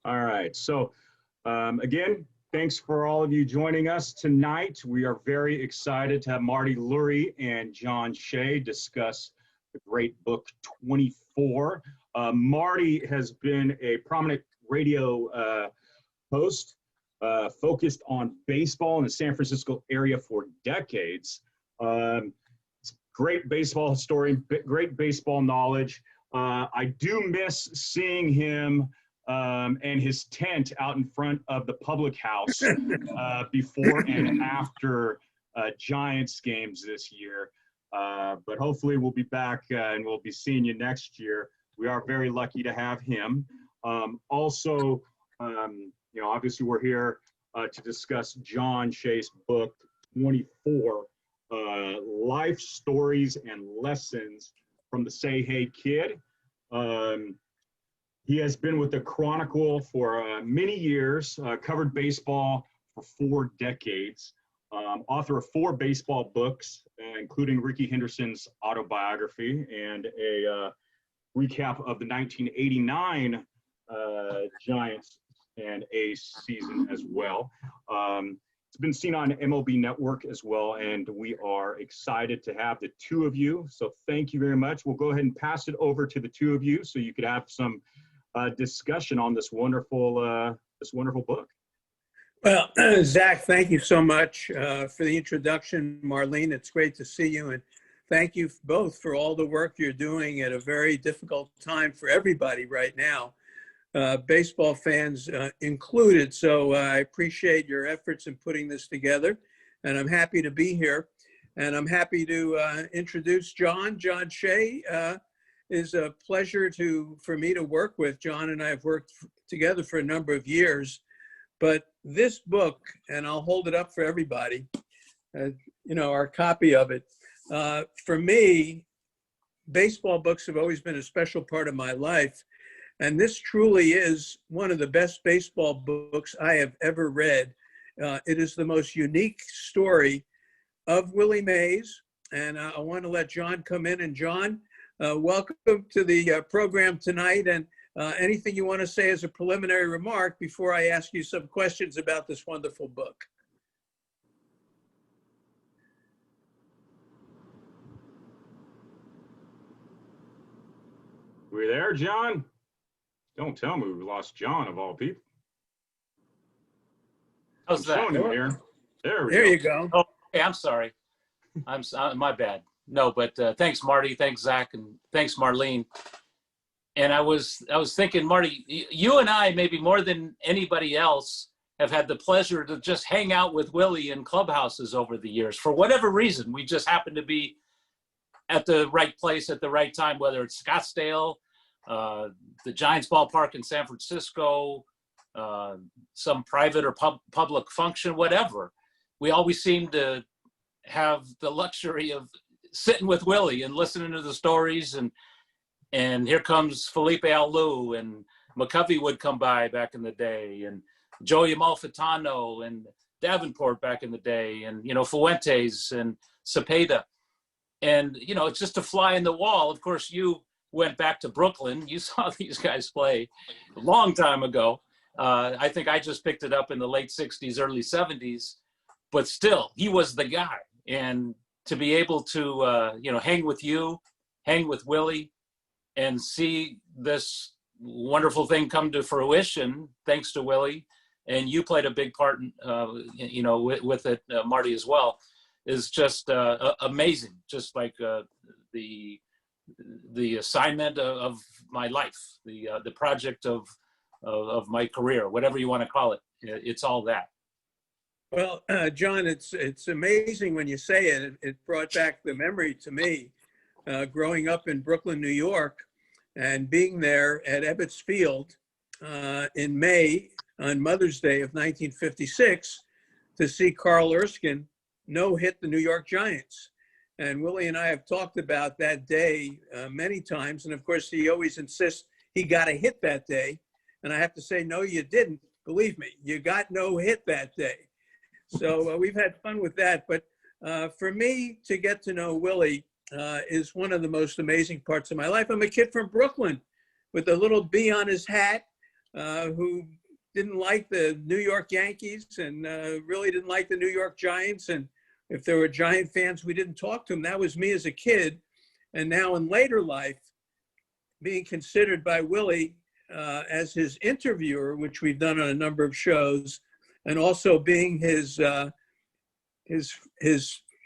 All right. So again, thanks for all of you joining us tonight. We are very excited to have Marty Lurie and John Shea discuss the great book 24. Marty has been a prominent radio host focused on baseball in the San Francisco area for decades. Great baseball historian, great baseball knowledge. I do miss seeing him and his tent out in front of the public house before and after Giants games this year. But hopefully we'll be back and we'll be seeing you next year. We are very lucky to have him. Also, obviously we're here to discuss John Shea's book, 24, Life Stories and Lessons from the Say Hey Kid. He has been with the Chronicle for many years, covered baseball for 4 decades, author of 4 baseball books, including Rickey Henderson's autobiography and a recap of the 1989 Giants and A's season as well. It's been seen on MLB Network as well, and we are excited to have the two of you. So thank you very much. We'll go ahead and pass it over to the two of you so you could have some discussion on this wonderful book. Well, Zach, thank you so much for the introduction. Marlene, it's great to see you, and thank you both for all the work you're doing at a very difficult time for everybody right now, baseball fans included. So I appreciate your efforts in putting this together, and I'm happy to be here. And I'm happy to introduce John. John Shea is a pleasure for me to work with. John and I have worked together for a number of years. But this book, and I'll hold it up for everybody, our copy of it. For me, baseball books have always been a special part of my life. And this truly is one of the best baseball books I have ever read. It is the most unique story of Willie Mays. And I want to let John come in. And John, welcome to the program tonight. And anything you want to say as a preliminary remark before I ask you some questions about this wonderful book? We there, John? Don't tell me we lost John of all people. How's that? Here. There you go. Oh, okay, I'm sorry. I'm my bad. No, but thanks, Marty. Thanks, Zach, and thanks, Marlene. And I was thinking, Marty, you and I, maybe more than anybody else, have had the pleasure to just hang out with Willie in clubhouses over the years. For whatever reason, we just happen to be at the right place at the right time, whether it's Scottsdale, the Giants ballpark in San Francisco, some private or public function, whatever. We always seem to have the luxury of sitting with Willie and listening to the stories. And here comes Felipe Alou, and McCovey would come by back in the day, and Joey Amalfitano and Davenport back in the day, and, Fuentes and Cepeda. And, it's just a fly in the wall. Of course, you went back to Brooklyn. You saw these guys play a long time ago. I think I just picked it up in the late 60s, early 70s. But still, he was the guy. And to be able to, hang with you, hang with Willie, and see this wonderful thing come to fruition, thanks to Willie, and you played a big part, with it, Marty, as well, is just amazing. Just like the assignment of my life, the project of my career, whatever you want to call it. It's all that. Well, John, it's amazing when you say it. It brought back the memory to me, growing up in Brooklyn, New York, and being there at Ebbets Field in May on Mother's Day of 1956 to see Carl Erskine no-hit the New York Giants. And Willie and I have talked about that day many times. And of course, he always insists he got a hit that day. And I have to say, no, you didn't. Believe me, you got no hit that day. So we've had fun with that. But for me, to get to know Willie is one of the most amazing parts of my life. I'm a kid from Brooklyn with a little B on his hat. who didn't like the New York Yankees and really didn't like the New York Giants. And if there were Giant fans, we didn't talk to them. That was me as a kid. And now in later life, being considered by Willie as his interviewer, which we've done on a number of shows, and also being his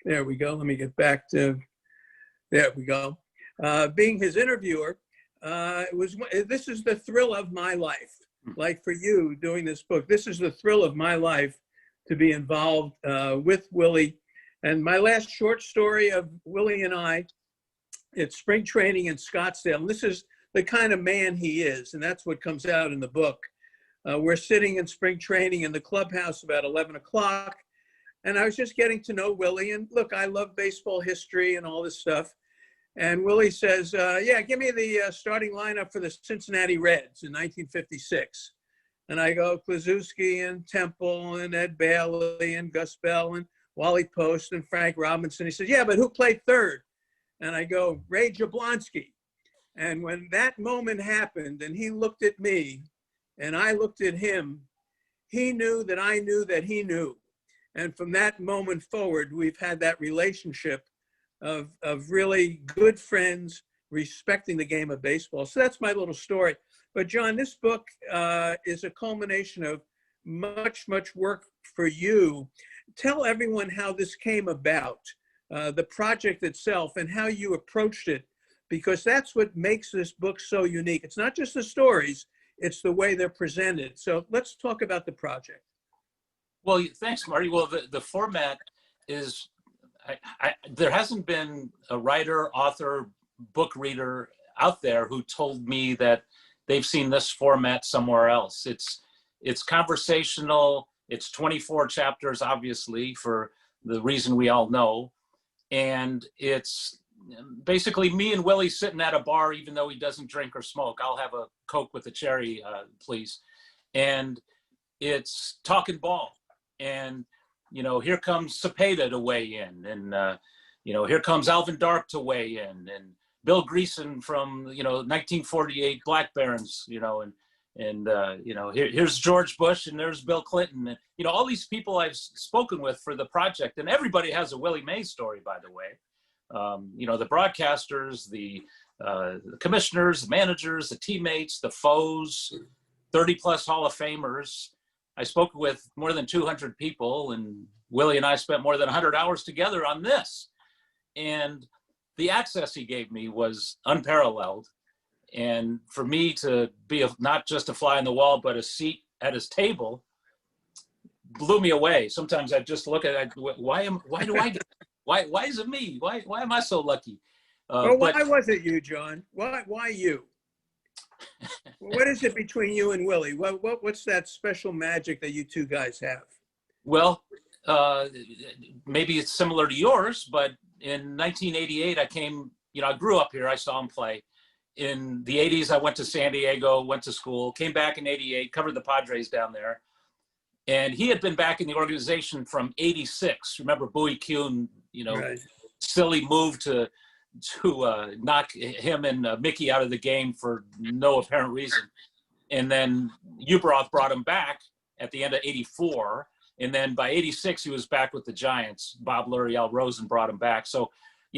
there we go. Let me get back to, there we go. Being his interviewer, this is the thrill of my life. Like for you doing this book, this is the thrill of my life to be involved with Willie. And my last short story of Willie and I, it's spring training in Scottsdale. And this is the kind of man he is. And that's what comes out in the book. We're sitting in spring training in the clubhouse about 11 o'clock. And I was just getting to know Willie. And look, I love baseball history and all this stuff. And Willie says, yeah, give me the starting lineup for the Cincinnati Reds in 1956. And I go, Kluszewski and Temple and Ed Bailey and Gus Bell and Wally Post and Frank Robinson. He says, yeah, but who played third? And I go, Ray Jablonski. And when that moment happened and he looked at me and I looked at him, he knew that I knew that he knew. And from that moment forward, we've had that relationship of really good friends, respecting the game of baseball. So that's my little story. But John, this book is a culmination of much work for you. Tell everyone how this came about, the project itself and how you approached it, because that's what makes this book so unique. It's not just the stories, it's the way they're presented. So let's talk about the project. Well, thanks, Marty. Well, the format is, there hasn't been a writer, author, book reader out there who told me that they've seen this format somewhere else. It's conversational. It's 24 chapters, obviously, for the reason we all know. And it's basically me and Willie sitting at a bar, even though he doesn't drink or smoke. I'll have a Coke with a cherry, please. And it's talking ball. And you know, here comes Cepeda to weigh in, and you know, here comes Alvin Dark to weigh in, and Bill Greason from 1948 Black Barons, you know, and you know, here's George Bush and there's Bill Clinton, and you know, all these people I've spoken with for the project, and everybody has a Willie Mays story, by the way. You know, the broadcasters, the commissioners, the managers, the teammates, the foes, 30+ Hall of Famers. I spoke with more than 200 people, and Willie and I spent more than 100 hours together on this. And the access he gave me was unparalleled. And for me to be not just a fly on the wall, but a seat at his table blew me away. Sometimes I just look at it, why is it me? Why am I so lucky? Well, why was it you, John? Why you? What is it between you and Willie? What's that special magic that you two guys have? Well, maybe it's similar to yours, but in 1988, I grew up here. I saw him play. In the 80s, I went to San Diego, went to school, came back in 88, covered the Padres down there. And he had been back in the organization from 86. Remember Bowie Kuhn, right. Silly move to knock him and Mickey out of the game for no apparent reason. And then Ubroth brought him back at the end of 84. And then by 86, he was back with the Giants. Bob Lurie, Al Rosen brought him back. So,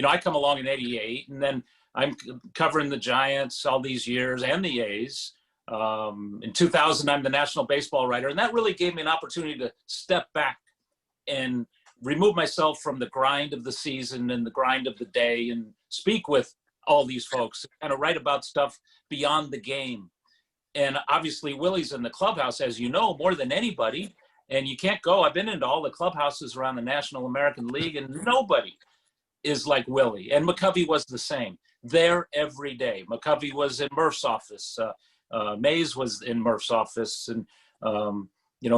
I come along in 88, and then I'm covering the Giants all these years and the A's. In 2000, I'm the national baseball writer. And that really gave me an opportunity to step back and remove myself from the grind of the season and the grind of the day and speak with all these folks, kind of write about stuff beyond the game. And obviously Willie's in the clubhouse, as you know, more than anybody. And you can't go. I've been into all the clubhouses around the National American League, and nobody is like Willie. And McCovey was the same. There every day. McCovey was in Murph's office. Mays was in Murph's office. And,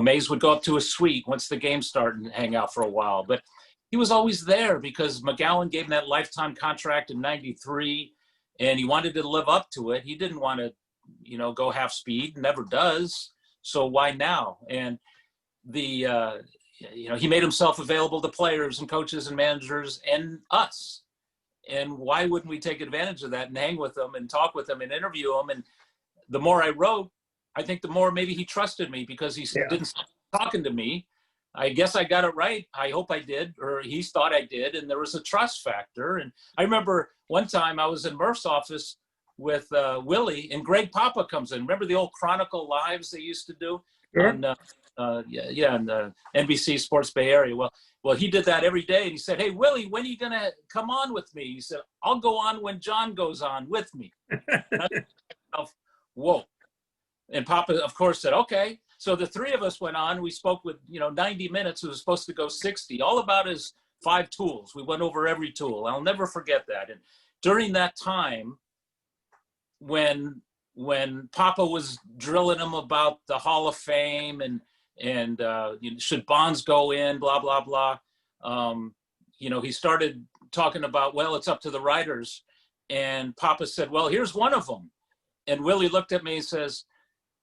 Mays would go up to his suite once the game started and hang out for a while. But he was always there because McGowan gave him that lifetime contract in 93, and he wanted to live up to it. He didn't want to, go half speed, never does. So why now? And he made himself available to players and coaches and managers and us. And why wouldn't we take advantage of that and hang with them and talk with them and interview them? And the more I wrote, I think the more maybe he trusted me because he didn't stop talking to me. I guess I got it right. I hope I did, or he thought I did. And there was a trust factor. And I remember one time I was in Murph's office with Willie, and Greg Papa comes in. Remember the old Chronicle Lives they used to do? Sure. On, in the NBC Sports Bay Area. Well, he did that every day. And he said, "Hey, Willie, when are you going to come on with me?" He said, "I'll go on when John goes on with me." Whoa. And Papa, of course, said, "Okay." So the three of us went on. We spoke with, 90 minutes. It was supposed to go 60, all about his 5 tools. We went over every tool. I'll never forget that. And during that time, when Papa was drilling him about the Hall of Fame and should Bonds go in, blah, blah, blah, he started talking about, well, it's up to the writers. And Papa said, well, here's one of them. And Willie looked at me and says,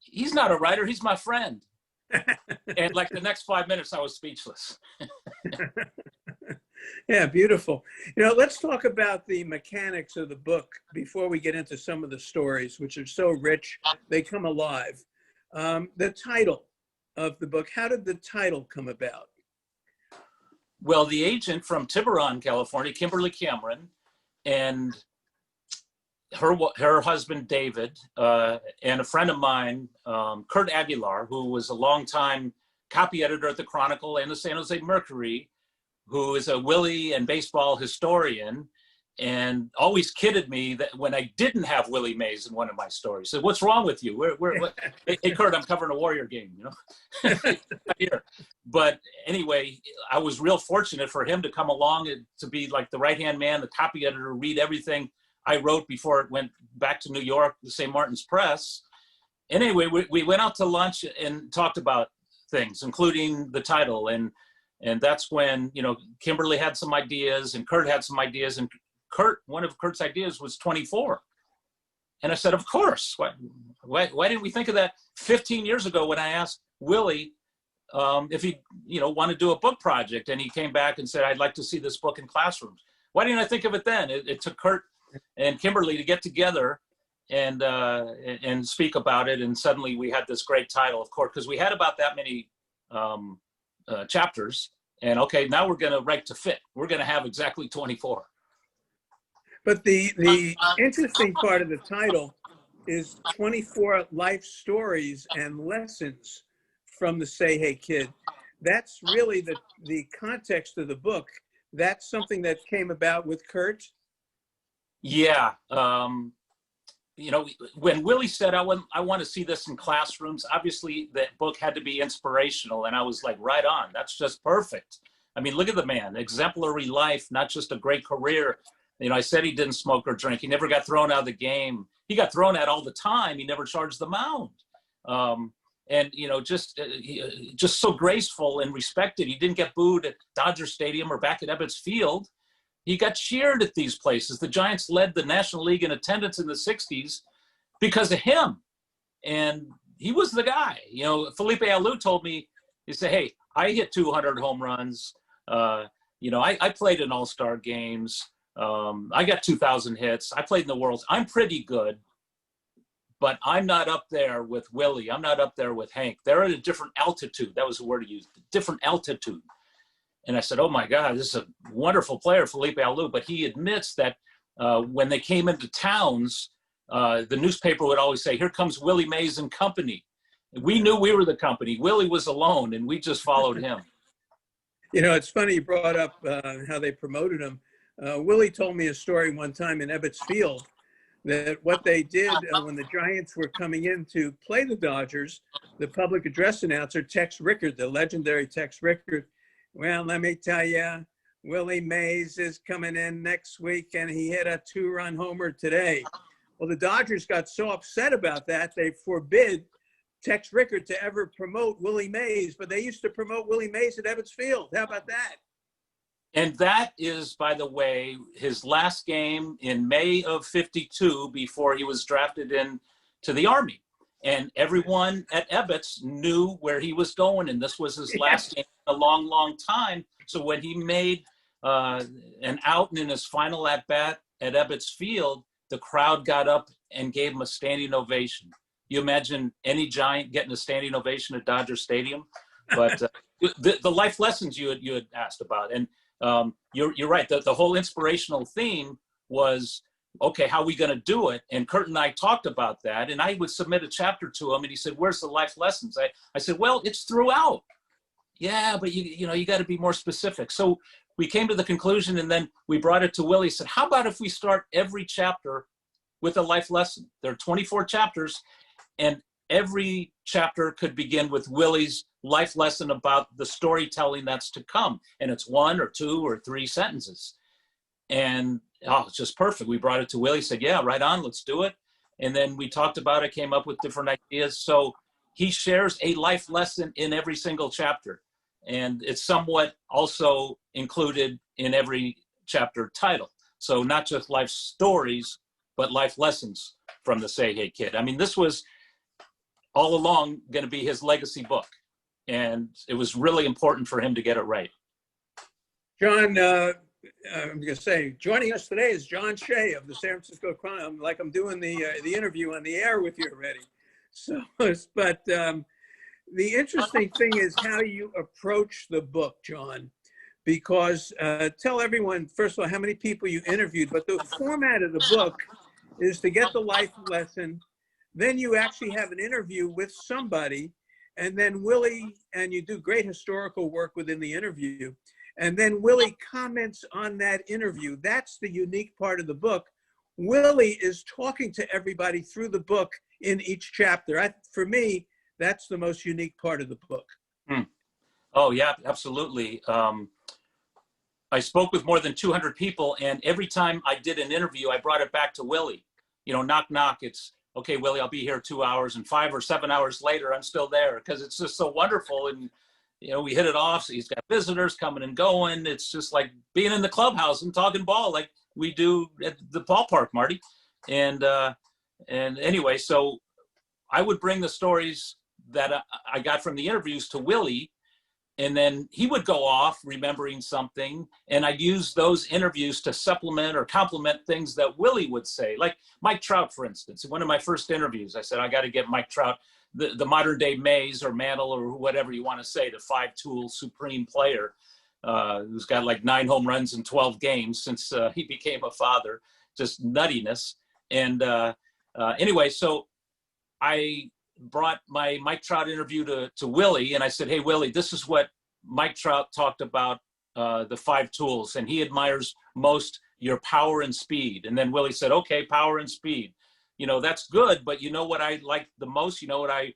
he's not a writer, he's my friend. And like the next 5 minutes, I was speechless. Yeah, beautiful. Let's talk about the mechanics of the book before we get into some of the stories, which are so rich, they come alive. The title of the book, how did the title come about? Well, the agent from Tiburon, California, Kimberly Cameron, and her husband, David, and a friend of mine, Kurt Aguilar, who was a longtime copy editor at the Chronicle and the San Jose Mercury, who is a Willie and baseball historian, and always kidded me that when I didn't have Willie Mays in one of my stories. Said, "What's wrong with you? Hey, Kurt, I'm covering a Warrior game, Here. But anyway, I was real fortunate for him to come along and to be like the right-hand man, the copy editor, read everything I wrote before it went back to New York, the St. Martin's Press. And anyway, we went out to lunch and talked about things, including the title. And that's when, Kimberly had some ideas and Kurt had some ideas. And one of Kurt's ideas was 24. And I said, of course. Why didn't we think of that 15 years ago when I asked Willie if he, want to do a book project? And he came back and said, I'd like to see this book in classrooms. Why didn't I think of it then? It took Kurt and Kimberly to get together and speak about it. And suddenly we had this great title, of course, because we had about that many chapters. And okay, now we're going to write to fit. We're going to have exactly 24. But the interesting part of the title is 24 life stories and lessons from the Say Hey Kid. That's really the context of the book. That's something that came about with Kurt. Yeah. When Willie said, I want to see this in classrooms, obviously that book had to be inspirational. And I was like, right on. That's just perfect. I mean, look at the man, exemplary life, not just a great career. I said he didn't smoke or drink. He never got thrown out of the game. He got thrown out all the time. He never charged the mound. Just so graceful and respected. He didn't get booed at Dodger Stadium or back at Ebbets Field. He got cheered at these places. The Giants led the National League in attendance in the 60s because of him. And he was the guy. Felipe Alou told me, he said, hey, I hit 200 home runs. I played in all-star games. I got 2,000 hits. I played in the Worlds. I'm pretty good, but I'm not up there with Willie. I'm not up there with Hank. They're at a different altitude. That was the word he used, different altitude. And I said, oh my God, this is a wonderful player, Felipe Alou. But he admits that when they came into towns, the newspaper would always say, here comes Willie Mays and company. We knew we were the company. Willie was alone, and we just followed him. It's funny you brought up how they promoted him. Willie told me a story one time in Ebbets Field that what they did when the Giants were coming in to play the Dodgers, the public address announcer, Tex Rickard, the legendary Tex Rickard, well, let me tell you, Willie Mays is coming in next week and he hit a 2-run homer today. Well, the Dodgers got so upset about that, they forbid Tex Rickard to ever promote Willie Mays, but they used to promote Willie Mays at Ebbets Field. How about that? And that is, by the way, his last game in May of '52 before he was drafted into the Army. And everyone at Ebbets knew where he was going, and this was his last game in a long, long time. So when he made an out in his final at-bat at Ebbets Field, the crowd got up and gave him a standing ovation. you imagine any Giant getting a standing ovation at Dodger Stadium. But the life lessons you had asked about, and you're right. The whole inspirational theme was, okay, how are we going to do it? And Kurt and I talked about that, and I would submit a chapter to him, and he said, "Where's the life lessons?" I said, "Well, it's throughout." Yeah, but you got to be more specific. So we came to the conclusion, and then we brought it to Willie. He said, "How about if we start every chapter with a life lesson?" There are 24 chapters, and every chapter could begin with Willie's life lesson about the storytelling that's to come. And it's 1 or 2 or 3 sentences. And it's just perfect. We brought it to Willie, said, "Yeah, right on, let's do it." And then we talked about it, came up with different ideas. So he shares a life lesson in every single chapter. And it's somewhat also included in every chapter title. So not just life stories, but life lessons from the Say Hey Kid. I mean, this was all along going to be his legacy book. And it was really important for him to get it right. John, I'm going to say, joining us today is John Shea of the San Francisco Chronicle. Like I'm doing the interview on the air with you already. So, but the interesting thing is how you approach the book, John, because tell everyone, first of all, how many people you interviewed, but the format of the book is to get the life lesson. Then you actually have an interview with somebody, and then Willie, and you do great historical work within the interview. And then Willie comments on that interview. That's the unique part of the book. Willie is talking to everybody through the book in each chapter. For me, that's the most unique part of the book. Oh, yeah, absolutely. I spoke with more than 200 people, and every time I did an interview, I brought it back to Willie. Knock, knock. It's, "Okay, Willie, I'll be here 2 hours," and 5 or 7 hours later, I'm still there because it's just so wonderful. And, we hit it off. So he's got visitors coming and going. It's just like being in the clubhouse and talking ball like we do at the ballpark, Marty. And anyway, so I would bring the stories that I got from the interviews to Willie, and then he would go off remembering something, and I'd use those interviews to supplement or complement things that Willie would say. Like Mike Trout, for instance. In one of my first interviews, I said, I got to get Mike Trout, the modern day Mays or Mantle or whatever you want to say, the 5-tool supreme player who's got like 9 home runs in 12 games since he became a father. Just nuttiness. And anyway, so I brought my Mike Trout interview to Willie, and I said, "Hey, Willie, this is what Mike Trout talked about the 5 tools, and he admires most your power and speed." And then Willie said, "Okay, power and speed. That's good, but you know what I liked the most? You know what I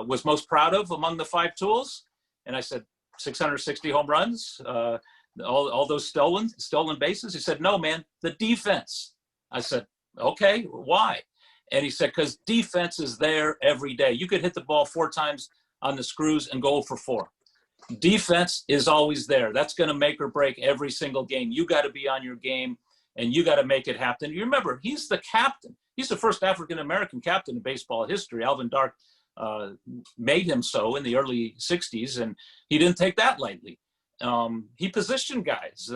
was most proud of among the 5 tools?" And I said, 660 home runs, all those stolen bases. He said, "No, man, the defense." I said, "Okay, why?" And he said, "Because defense is there every day. You could hit the ball 4 times on the screws and go for 4. Defense is always there. That's going to make or break every single game. You got to be on your game, and you got to make it happen." You remember, he's the captain. He's the first African-American captain in baseball history. Alvin Dark made him so in the early 60s, and he didn't take that lightly. He positioned guys.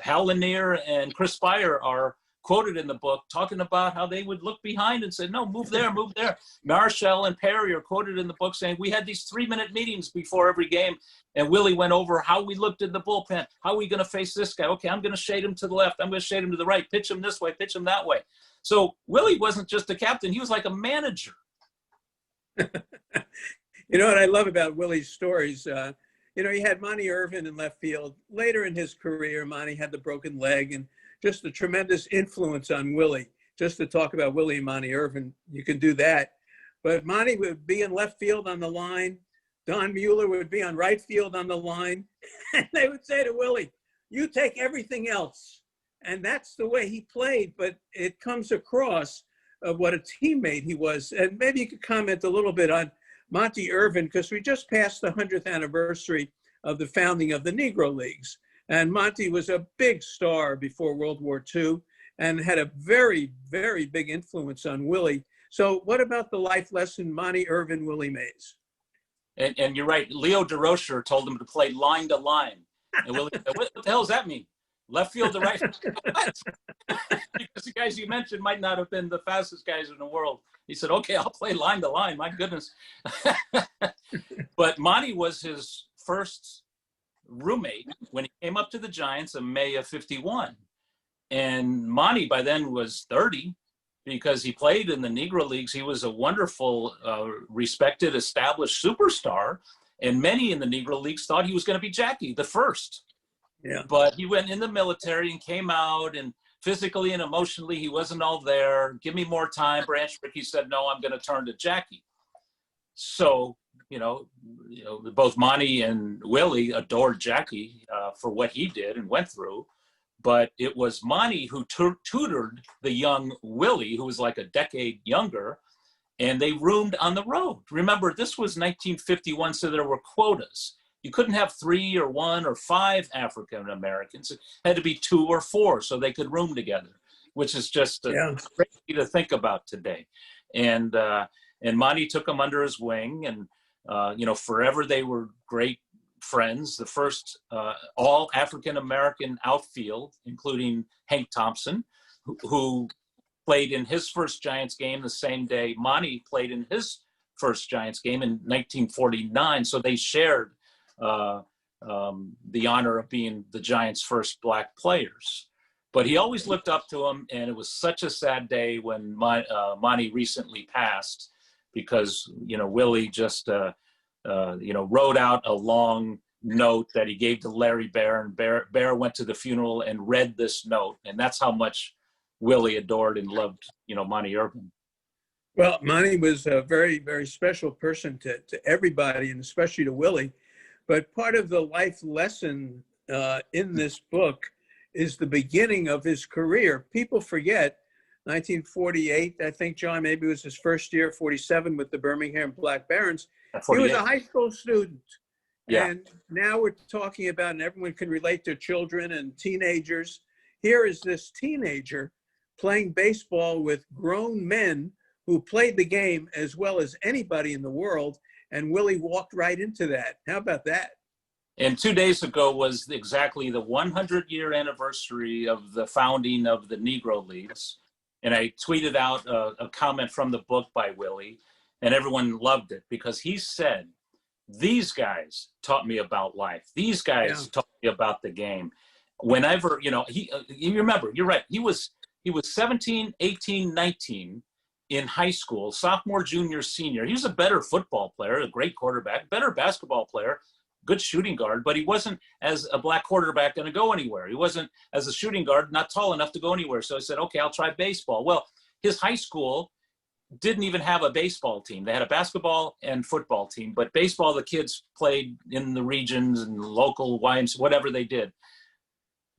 Hal Lanier and Chris Spire are quoted in the book talking about how they would look behind and say, "No, move there, move there." Marshall and Perry are quoted in the book saying, "We had these 3-minute meetings before every game, and Willie went over how we looked in the bullpen. How are we going to face this guy? Okay, I'm going to shade him to the left. I'm going to shade him to the right. Pitch him this way, pitch him that way." So Willie wasn't just a captain. He was like a manager. What I love about Willie's stories, he had Monty Irvin in left field. Later in his career, Monty had the broken leg, and just a tremendous influence on Willie. Just to talk about Willie and Monty Irvin, you can do that. But Monty would be in left field on the line. Don Mueller would be on right field on the line. And they would say to Willie, "You take everything else." And that's the way he played, but it comes across of what a teammate he was. And maybe you could comment a little bit on Monty Irvin, because we just passed the 100th anniversary of the founding of the Negro Leagues. And Monty was a big star before World War II and had a very, very big influence on Willie. So what about the life lesson, Monty Irvin, Willie Mays? And you're right. Leo DeRocher told him to play line to line. And Willie said, what the hell does that mean? left field to right field. Because the guys you mentioned might not have been the fastest guys in the world. He said, okay, I'll play line to line. My goodness. But Monty was his first roommate when he came up to the Giants in May of '51. And Monty by then was 30 because he played in the Negro Leagues. He was a wonderful, respected, established superstar. And many in the Negro Leagues thought he was going to be Jackie, the first. Yeah. But he went in the military and came out, and physically and emotionally, he wasn't all there. Give me more time. Branch Rickey said, no, I'm going to turn to Jackie. So, both Monty and Willie adored Jackie for what he did and went through. But it was Monty who tutored the young Willie, who was like a decade younger, and they roomed on the road. Remember, this was 1951, so there were quotas. You couldn't have 3 or 1 or 5 African Americans. It had to be 2 or 4 so they could room together, which is just crazy to think about today. And Monty took him under his wing, and forever they were great friends. The first all African American outfield, including Hank Thompson, who played in his first Giants game the same day Monty played in his first Giants game in 1949. So they shared the honor of being the Giants' first black players. But he always looked up to him, and it was such a sad day when Monty recently passed, because Willie just wrote out a long note that he gave to Larry Baer, and Baer went to the funeral and read this note, and that's how much Willie adored and loved Monty Urban. Well, Monty was a very, very special person to everybody, and especially to Willie. But part of the life lesson in this book is the beginning of his career. People forget 1948, I think, John, maybe it was his first year, 47 with the Birmingham Black Barons. He was a high school student. Yeah. And now we're talking about, and everyone can relate to children and teenagers. Here is this teenager playing baseball with grown men who played the game as well as anybody in the world. And Willie walked right into that. How about that? And 2 days ago was exactly the 100-year anniversary of the founding of the Negro Leagues. And I tweeted out a comment from the book by Willie, and everyone loved it because he said, these guys taught me about life. These guys taught me about the game. Whenever, you remember, you're right. He was 17, 18, 19 in high school, sophomore, junior, senior. He was a better football player, a great quarterback, better basketball player, good shooting guard, but he wasn't, as a black quarterback, going to go anywhere. He wasn't, as a shooting guard, not tall enough to go anywhere. So I said, okay, I'll try baseball. Well, his high school didn't even have a baseball team. They had a basketball and football team, but baseball, the kids played in the regions and local YMCA, whatever they did.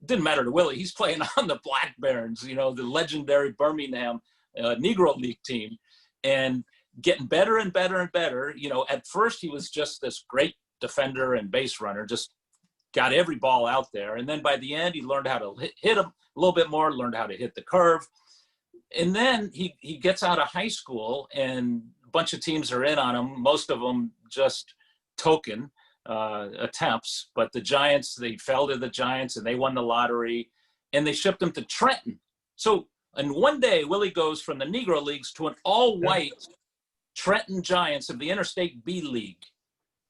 It didn't matter to Willie. He's playing on the Black Barons, the legendary Birmingham Negro League team, and getting better and better and better. At first he was just this great defender and base runner, just got every ball out there. And then by the end, he learned how to hit him a little bit more, learned how to hit the curve. And then he gets out of high school, and a bunch of teams are in on him, most of them just token attempts. But the Giants, they fell to the Giants, and they won the lottery, and they shipped him to Trenton. So in one day, Willie goes from the Negro Leagues to an all-white Trenton Giants of the Interstate B League.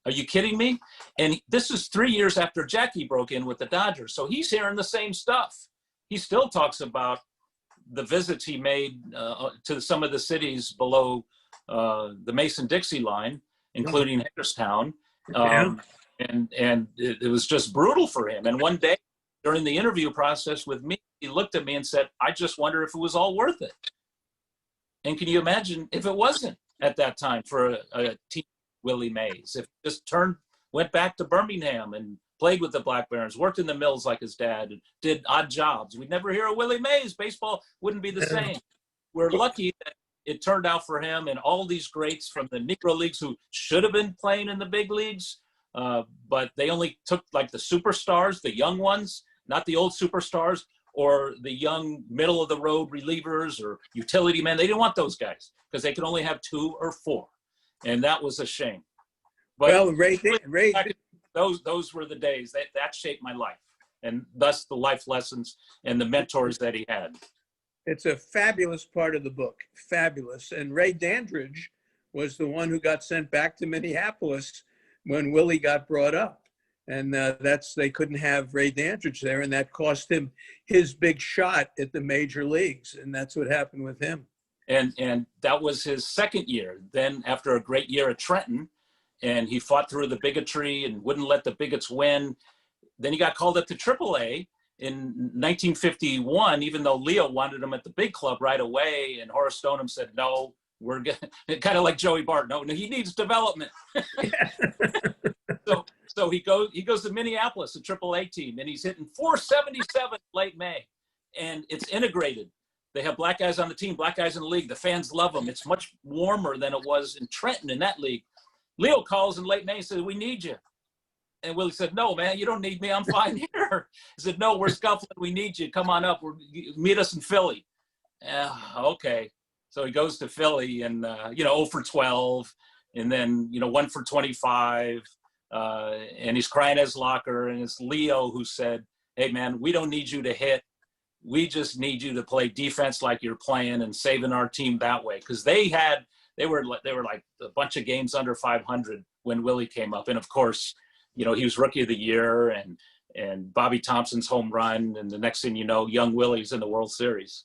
Are you kidding me? And this is 3 years after Jackie broke in with the Dodgers. So he's hearing the same stuff. He still talks about the visits he made to some of the cities below the Mason-Dixie line, including Hagerstown. And it was just brutal for him. And one day during the interview process with me, he looked at me and said, I just wonder if it was all worth it. And can you imagine if it wasn't at that time for a team, Willie Mays, if he just went back to Birmingham and played with the Black Barons, worked in the mills like his dad, and did odd jobs, we'd never hear of Willie Mays. Baseball wouldn't be the same. We're lucky that it turned out for him and all these greats from the Negro Leagues who should have been playing in the big leagues, but they only took like the superstars, the young ones, not the old superstars, or the young middle-of-the-road relievers or utility men. They didn't want those guys because they could only have 2 or 4. And that was a shame. But well, Ray, those were the days that shaped my life. and thus the life lessons and the mentors that he had. It's a fabulous part of the book, fabulous. And Ray Dandridge was the one who got sent back to Minneapolis when Willie got brought up. And they couldn't have Ray Dandridge there, and that cost him his big shot at the major leagues. And that's what happened with him. And that was his second year. Then after a great year at Trenton, and he fought through the bigotry and wouldn't let the bigots win. Then he got called up to AAA in 1951, even though Leo wanted him at the big club right away. And Horace Stoneham said, no, we're good. Kind of like Joey Bart. No, he needs development. So he goes to Minneapolis, a AAA team, and he's hitting .477 late May. And it's integrated. They have black guys on the team, black guys in the league. The fans love them. It's much warmer than it was in Trenton in that league. Leo calls in late May and says, we need you. And Willie said, no, man, you don't need me. I'm fine here. He said, no, we're scuffling. We need you. Come on up. Meet us in Philly. Okay. So he goes to Philly and, 0 for 12 and then, 1 for 25. And he's crying in his locker. And it's Leo who said, hey, man, we don't need you to hit. We just need you to play defense like you're playing and saving our team that way. Because they were like a bunch of games under 500 when Willie came up. And of course, he was rookie of the year and Bobby Thompson's home run. And the next thing you know, young Willie's in the World Series.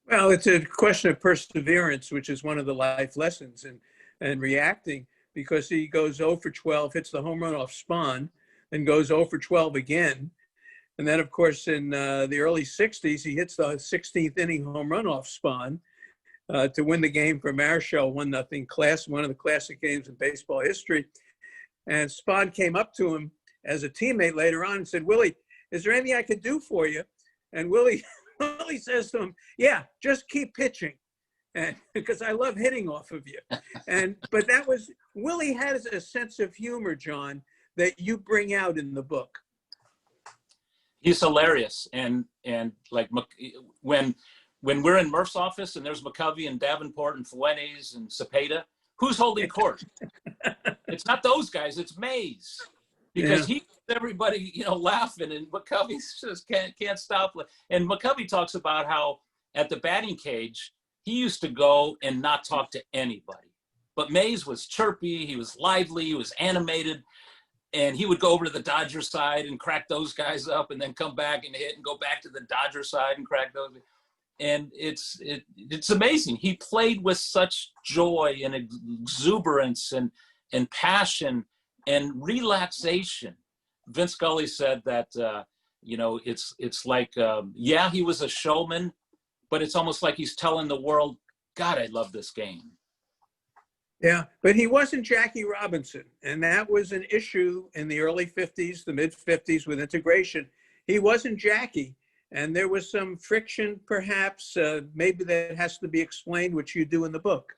Well, it's a question of perseverance, which is one of the life lessons, and reacting, because he goes 0 for 12, hits the home run off Spahn, then goes 0 for 12 again. And then, of course, in the early 60s, he hits the 16th inning home run off Spahn to win the game for Marichal, 1-0, one of the classic games in baseball history. And Spahn came up to him as a teammate later on and said, Willie, is there anything I could do for you? And Willie says to him, yeah, just keep pitching, and because I love hitting off of you. But Willie has a sense of humor, John, that you bring out in the book. He's hilarious. And like when we're in Murph's office and there's McCovey and Davenport and Fuentes and Cepeda, who's holding court? It's not those guys, it's Mays. Because he gets everybody, laughing, and McCovey just can't stop. And McCovey talks about how at the batting cage, he used to go and not talk to anybody. But Mays was chirpy, he was lively, he was animated. And he would go over to the Dodger side and crack those guys up and then come back and hit and go back to the Dodger side and crack those. And it's amazing. He played with such joy and exuberance and passion and relaxation. Vince Scully said that, it's like, he was a showman, but it's almost like he's telling the world, God, I love this game. Yeah, but he wasn't Jackie Robinson, and that was an issue in the early 50s, the mid-50s with integration. He wasn't Jackie, and there was some friction, perhaps, maybe that has to be explained, which you do in the book.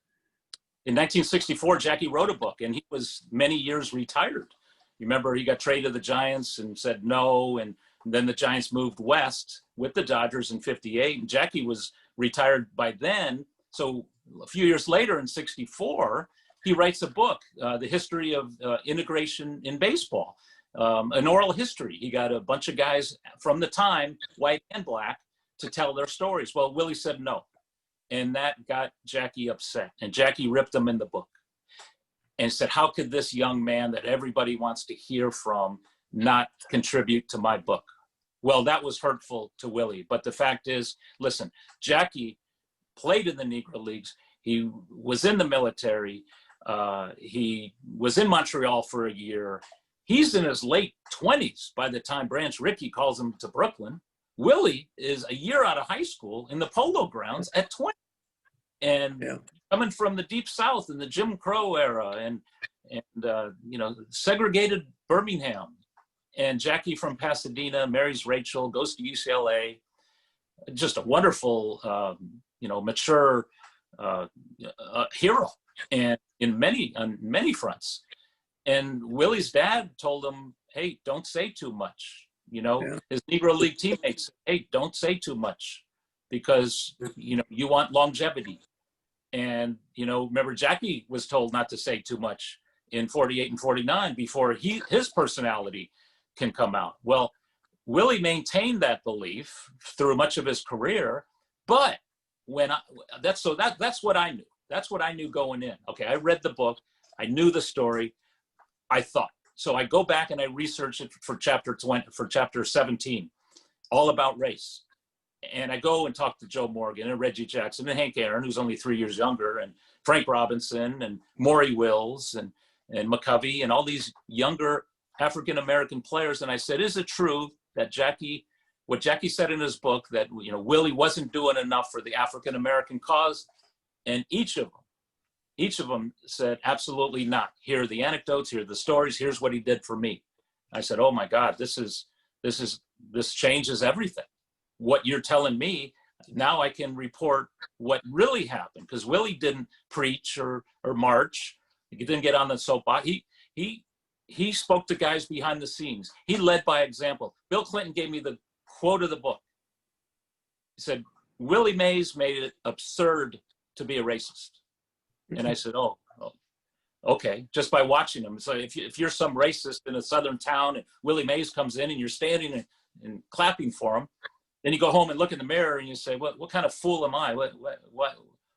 In 1964, Jackie wrote a book, and he was many years retired. You remember he got traded to the Giants and said no, and then the Giants moved west with the Dodgers in 58, and Jackie was retired by then. So a few years later in 64, he writes a book, The History of Integration in Baseball, an oral history. He got a bunch of guys from the time, white and black, to tell their stories. Well, Willie said no. And that got Jackie upset. And Jackie ripped him in the book and said, how could this young man that everybody wants to hear from not contribute to my book? Well, that was hurtful to Willie. But the fact is, listen, Jackie played in the Negro Leagues. He was in the military. He was in Montreal for a year. He's in his late 20s by the time Branch Rickey calls him to Brooklyn. Willie is a year out of high school in the Polo Grounds at 20. And coming from the Deep South in the Jim Crow era and segregated Birmingham. And Jackie from Pasadena marries Rachel, goes to UCLA. Just a wonderful, mature hero, and on many fronts. And Willie's dad told him, hey, don't say too much. His Negro League teammates, hey, don't say too much because, you want longevity. And, remember Jackie was told not to say too much in 48 and 49 before his personality can come out. Well, Willie maintained that belief through much of his career, but that's what I knew. That's what I knew going in. Okay, I read the book, I knew the story, I thought. So I go back and I research it for chapter 17, all about race. And I go and talk to Joe Morgan and Reggie Jackson and Hank Aaron, who's only 3 years younger, and Frank Robinson and Maury Wills and McCovey and all these younger African-American players. And I said, is it true that what Jackie said in his book, that, you know, Willie wasn't doing enough for the African-American cause? And each of them said, absolutely not. Here are the anecdotes, here are the stories, here's what he did for me. I said, oh my God, this changes everything. What you're telling me, now I can report what really happened, because Willie didn't preach or march. He didn't get on the soapbox. He spoke to guys behind the scenes. He led by example. Bill Clinton gave me the quote of the book. He said, Willie Mays made it absurd to be a racist. And I said, oh, okay, just by watching him. So if you're some racist in a southern town and Willie Mays comes in and you're standing and clapping for him, then you go home and look in the mirror and you say, what kind of fool am I?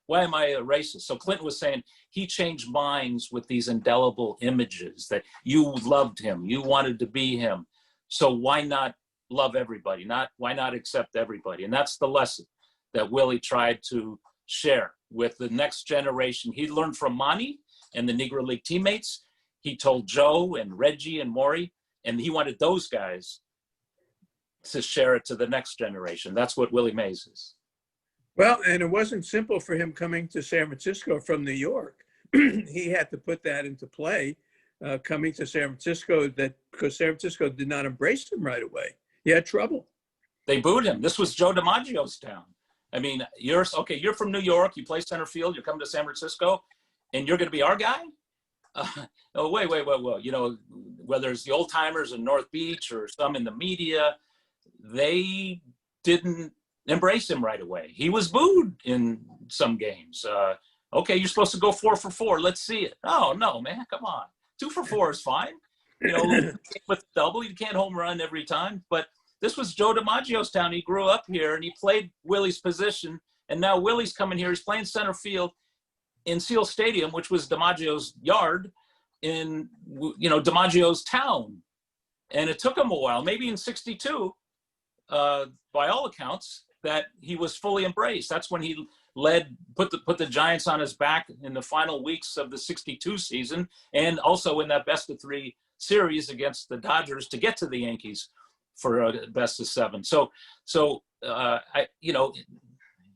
Why am I a racist? So Clinton was saying he changed minds with these indelible images, that you loved him, you wanted to be him. So why not love everybody? Why not accept everybody? And that's the lesson that Willie tried to share with the next generation. He learned from Monty and the Negro League teammates. He told Joe and Reggie and Maury, and he wanted those guys to share it to the next generation. That's what Willie Mays is. Well, and it wasn't simple for him coming to San Francisco from New York. He had to put that into play, coming to San Francisco, because San Francisco did not embrace him right away. He had trouble. They booed him. This was Joe DiMaggio's town. I mean, you're from New York, you play center field, you're coming to San Francisco, and you're going to be our guy? Oh, wait. You know, whether it's the old timers in North Beach or some in the media, they didn't embrace him right away. He was booed in some games. Okay, you're supposed to go 4 for 4. Let's see it. Oh, no, man, come on. 2 for 4 is fine. You know, with double, you can't home run every time. But this was Joe DiMaggio's town. He grew up here, and he played Willie's position. And now Willie's coming here. He's playing center field in Seal Stadium, which was DiMaggio's yard in, you know, DiMaggio's town. And it took him a while, maybe in 62, by all accounts, that he was fully embraced. That's when he put the Giants on his back in the final weeks of the 62 season, and also in that best of 3 series against the Dodgers to get to the Yankees for a best of 7. So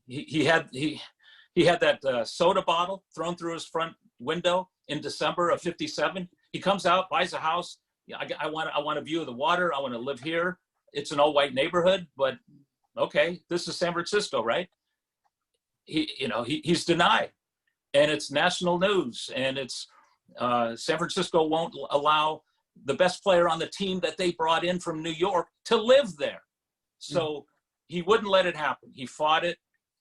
he had that soda bottle thrown through his front window in December of 57. He comes out, buys a house. I want a view of the water. I want to live here. It's an all white neighborhood, but okay, this is San Francisco, right? He's denied, and it's national news, and it's San Francisco won't allow the best player on the team that they brought in from New York to live there. So he wouldn't let it happen. He fought it.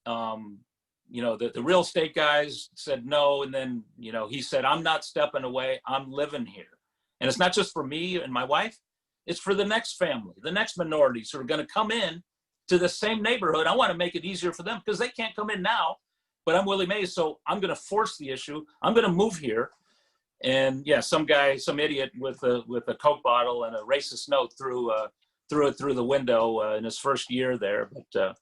The real estate guys said no, and then he said, I'm not stepping away. I'm living here. And it's not just for me and my wife. It's for the next family, the next minorities who are going to come in to the same neighborhood. I want to make it easier for them because they can't come in now, but I'm Willie Mays, so I'm going to force the issue. I'm going to move here. And yeah, some idiot with a Coke bottle and a racist note threw it through the window in his first year there. But,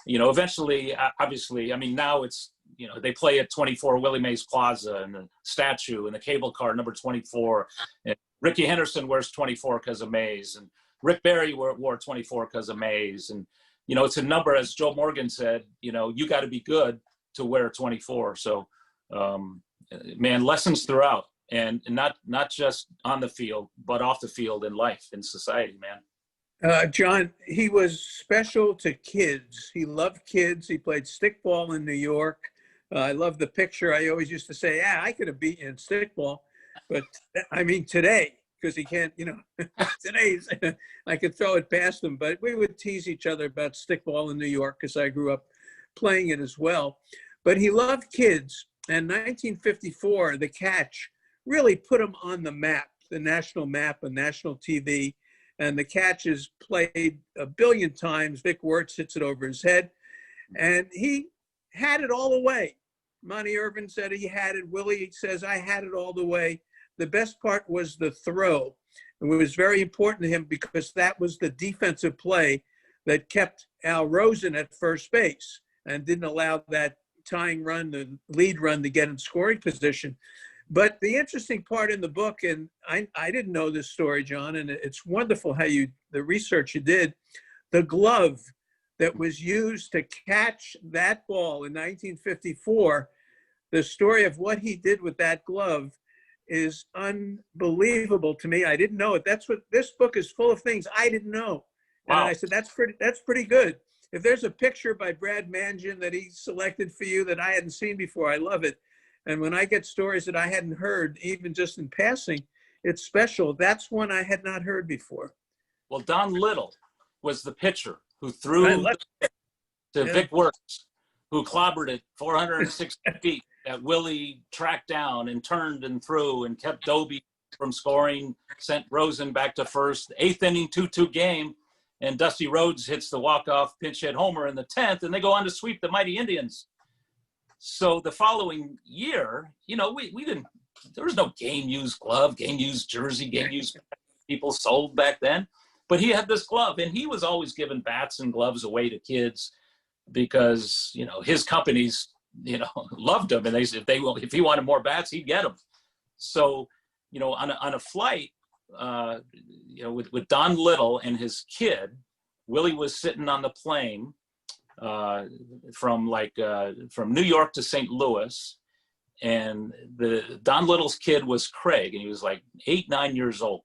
eventually, obviously, I mean, now it's, they play at 24 Willie Mays Plaza and the statue and the cable car number 24. And Ricky Henderson wears 24 because of Mays, and Rick Barry wore 24 because of Mays. And, it's a number, as Joe Morgan said, you got to be good to wear 24. So, man, lessons throughout, and not just on the field, but off the field in life, in society, man. John, he was special to kids. He loved kids. He played stickball in New York. I love the picture. I always used to say, I could have beaten in stickball. But I mean, today, because he can't, today's, I could throw it past him. But we would tease each other about stickball in New York because I grew up playing it as well. But he loved kids. And 1954, the catch really put him on the map, the national map, and national TV. and the catch is played a billion times. Vic Wirtz hits it over his head, and he had it all the way. Monty Irvin said he had it. Willie says, I had it all the way. The best part was the throw. It was very important to him because that was the defensive play that kept Al Rosen at first base and didn't allow that tying run, the lead run, to get in scoring position. But the interesting part in the book, and I didn't know this story, John, and it's wonderful how the research you did, the glove that was used to catch that ball in 1954, the story of what he did with that glove is unbelievable to me. I didn't know it. That's what this book is full of, things I didn't know. And Wow. I said, that's pretty good. If there's a picture by Brad Mangian that he selected for you that I hadn't seen before, I love it. And when I get stories that I hadn't heard, even just in passing, it's special. That's one I had not heard before. Well, Don Little was the pitcher who threw to Vic Wirtz, who clobbered it 460 feet that Willie tracked down and turned and threw and kept Doby from scoring, sent Rosen back to first. 8th inning, 2-2 game, and Dusty Rhodes hits the walk-off pinch hit homer in the 10th, and they go on to sweep the mighty Indians. So the following year, we didn't, there was no game-used glove, game-used jersey, game-used people sold back then. But he had this glove, and he was always giving bats and gloves away to kids because, his companies, loved him. And if he wanted more bats, he'd get them. So, on a flight, with Don Little and his kid, Willie was sitting on the plane from New York to St. Louis. And Don Little's kid was Craig, and he was like 8-9 years old.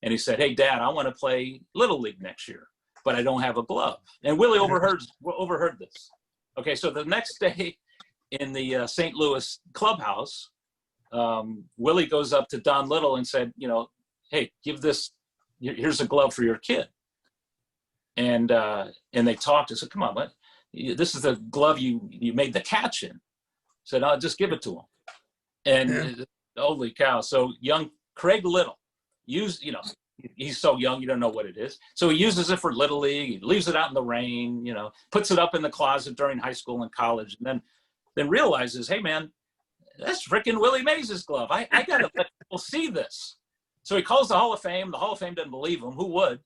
And he said, hey, Dad, I want to play Little League next year, but I don't have a glove. And Willie overheard this. Okay, so the next day in the St. Louis clubhouse, Willie goes up to Don Little and said, hey, give this, here's a glove for your kid. And they talked. I said, come on, this is the glove you made the catch in. I said, I'll just give it to him. And holy cow. So young Craig Little used, he's so young, you don't know what it is. So he uses it for Little League. He leaves it out in the rain, puts it up in the closet during high school and college, and then realizes, hey, man, that's frickin' Willie Mays' glove. I got to let people see this. So he calls the Hall of Fame. The Hall of Fame doesn't believe him. Who would?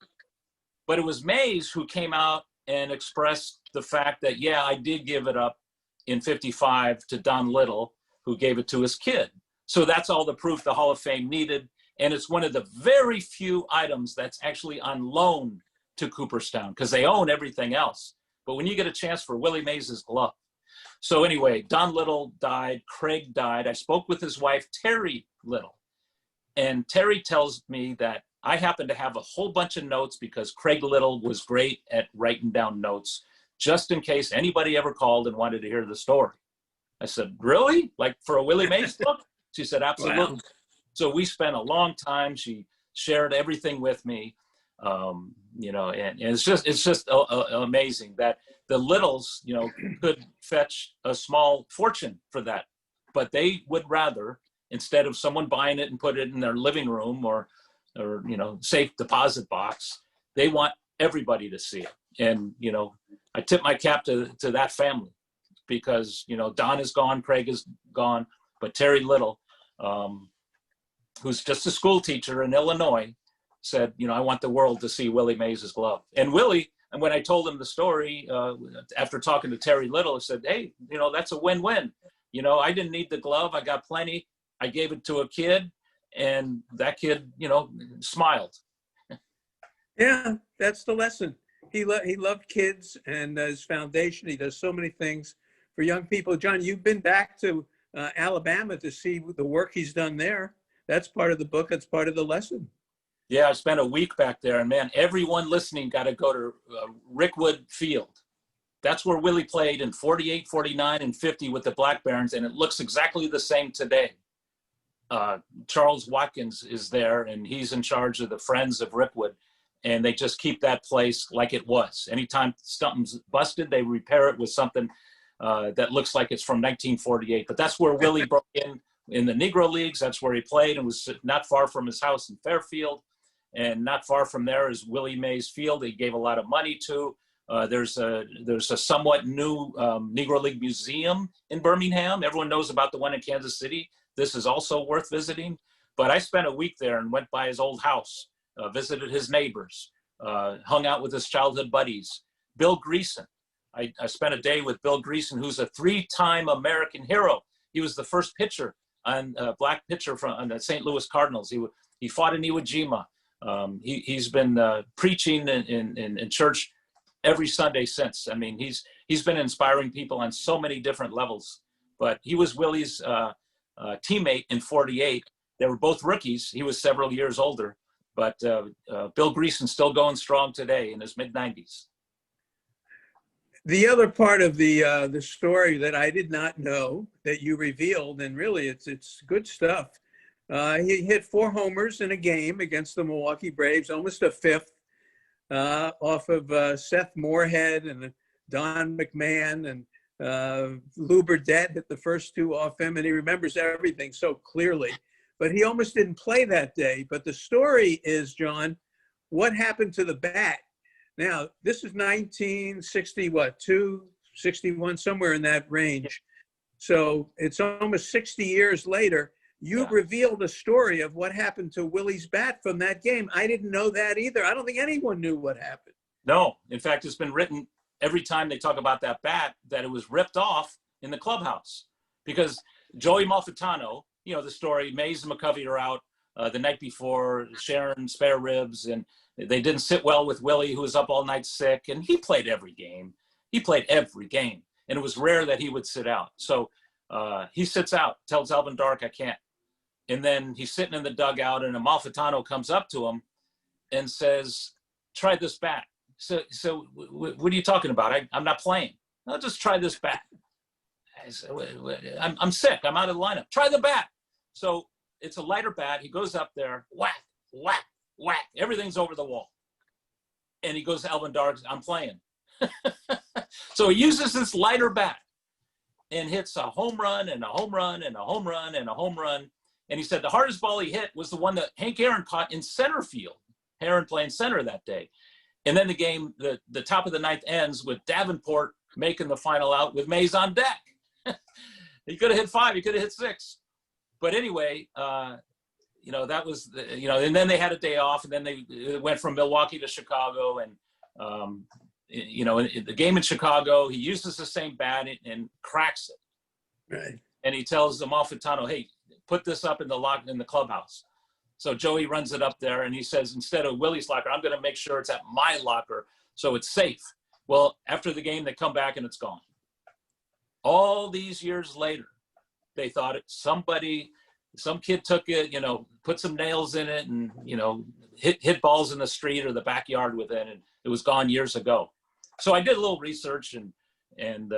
But it was Mays who came out and expressed the fact that, yeah, I did give it up in 55 to Don Little, who gave it to his kid. So that's all the proof the Hall of Fame needed. And it's one of the very few items that's actually on loan to Cooperstown because they own everything else. But when you get a chance for Willie Mays' glove. So anyway, Don Little died. Craig died. I spoke with his wife, Terry Little. And Terry tells me that I happen to have a whole bunch of notes because Craig Little was great at writing down notes just in case anybody ever called and wanted to hear the story. I said, really? Like for a Willie Mays book? She said, absolutely. Wow. So we spent a long time. She shared everything with me, and it's just amazing that the Littles, could fetch a small fortune for that, but they would rather, instead of someone buying it and put it in their living room or safe deposit box, they want everybody to see it. And I tip my cap to that family because Don is gone, Craig is gone, but Terry Little, who's just a school teacher in Illinois, said, I want the world to see Willie Mays' glove. And Willie, and when I told him the story, after talking to Terry Little, I said, hey, that's a win-win. I didn't need the glove. I got plenty. I gave it to a kid, and that kid, smiled. Yeah, that's the lesson. He loved kids, and his foundation, he does so many things for young people. John, you've been back to Alabama to see the work he's done there. That's part of the book. That's part of the lesson. Yeah, I spent a week back there, and man, everyone listening got to go to Rickwood Field. That's where Willie played in 48, 49, and 50 with the Black Barons, and it looks exactly the same today. Charles Watkins is there, and he's in charge of the Friends of Rickwood, and they just keep that place like it was. Anytime something's busted, they repair it with something that looks like it's from 1948. But that's where Willie broke in the Negro Leagues. That's where he played and was not far from his house in Fairfield. And not far from there is Willie Mays Field. He gave a lot of money to. There's a somewhat new Negro League museum in Birmingham. Everyone knows about the one in Kansas City. This is also worth visiting. But I spent a week there and went by his old house, visited his neighbors, hung out with his childhood buddies. Bill Greason. I spent a day with Bill Greason, who's a 3-time American hero. He was the first pitcher, black pitcher on the St. Louis Cardinals. He fought in Iwo Jima. He's been preaching in church every Sunday since. I mean, he's been inspiring people on so many different levels. But he was Willie's teammate in '48. They were both rookies. He was several years older. But Bill Greason's still going strong today in his mid-90s. The other part of the story that I did not know that you revealed, and really it's good stuff. He hit 4 homers in a game against the Milwaukee Braves, almost a 5th, off of Seth Moorhead and Don McMahon, and Lou Burdett hit the first 2 off him, and he remembers everything so clearly. But he almost didn't play that day. But the story is, John, what happened to the bat? Now, this is 1960, 61, somewhere in that range. So it's almost 60 years later. You've revealed a story of what happened to Willie's bat from that game. I didn't know that either. I don't think anyone knew what happened. No. In fact, it's been written every time they talk about that bat that it was ripped off in the clubhouse. Because Joey Malfitano, you know the story, Mays and McCovey are out the night before, sharing spare ribs, and they didn't sit well with Willie, who was up all night sick, and he played every game. And it was rare that he would sit out. So he sits out, tells Alvin Dark, I can't. And then he's sitting in the dugout, and Amalfitano comes up to him and says, try this bat. So what are you talking about? I'm not playing. I'll just try this bat. I said, I'm sick. I'm out of the lineup. Try the bat. So it's a lighter bat. He goes up there, whack, whack, whack. Everything's over the wall. And he goes to Alvin Dark, I'm playing. So he uses this lighter bat and hits a home run and a home run and a home run and a home run. And he said the hardest ball he hit was the one that Hank Aaron caught in center field. Aaron playing center that day. And then the game, the top of the 9th ends with Davenport making the final out with Mays on deck. He could have hit 5, he could have hit 6. But anyway, that was, and then they had a day off, and then they went from Milwaukee to Chicago. And, in the game in Chicago, he uses the same bat and cracks it. Right. And he tells Amalfitano, hey, put this up in the clubhouse. So Joey runs it up there, and he says, instead of Willie's locker, I'm going to make sure it's at my locker so it's safe. Well, after the game, they come back, and it's gone. All these years later, they thought some kid took it, put some nails in it and, hit balls in the street or the backyard with it. And it was gone years ago. So I did a little research and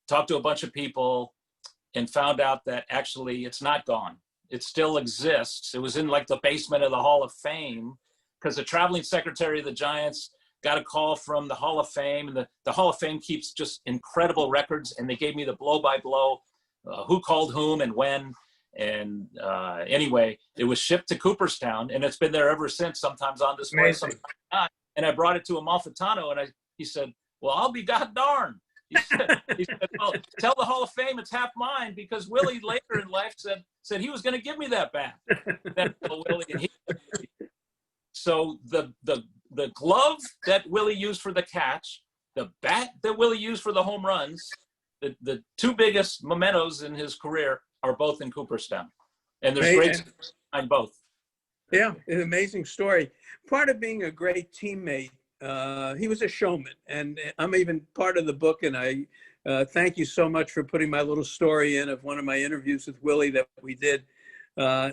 talked to a bunch of people and found out that actually it's not gone. It still exists. It was in like the basement of the Hall of Fame because the traveling secretary of the Giants got a call from the Hall of Fame, and the Hall of Fame keeps just incredible records, and they gave me the blow-by-blow, who called whom and when, and anyway, it was shipped to Cooperstown, and it's been there ever since, sometimes on display, sometimes not, and I brought it to Amalfitano, and he said, well, I'll be god darn. He said, well, tell the Hall of Fame it's half mine, because Willie later in life said he was going to give me that bat. So the glove that Willie used for the catch, the bat that Willie used for the home runs, the 2 biggest mementos in his career are both in Cooperstown. And there's great stories behind both. Yeah, an amazing story. Part of being a great teammate, he was a showman. And I'm even part of the book, and I thank you so much for putting my little story in of one of my interviews with Willie that we did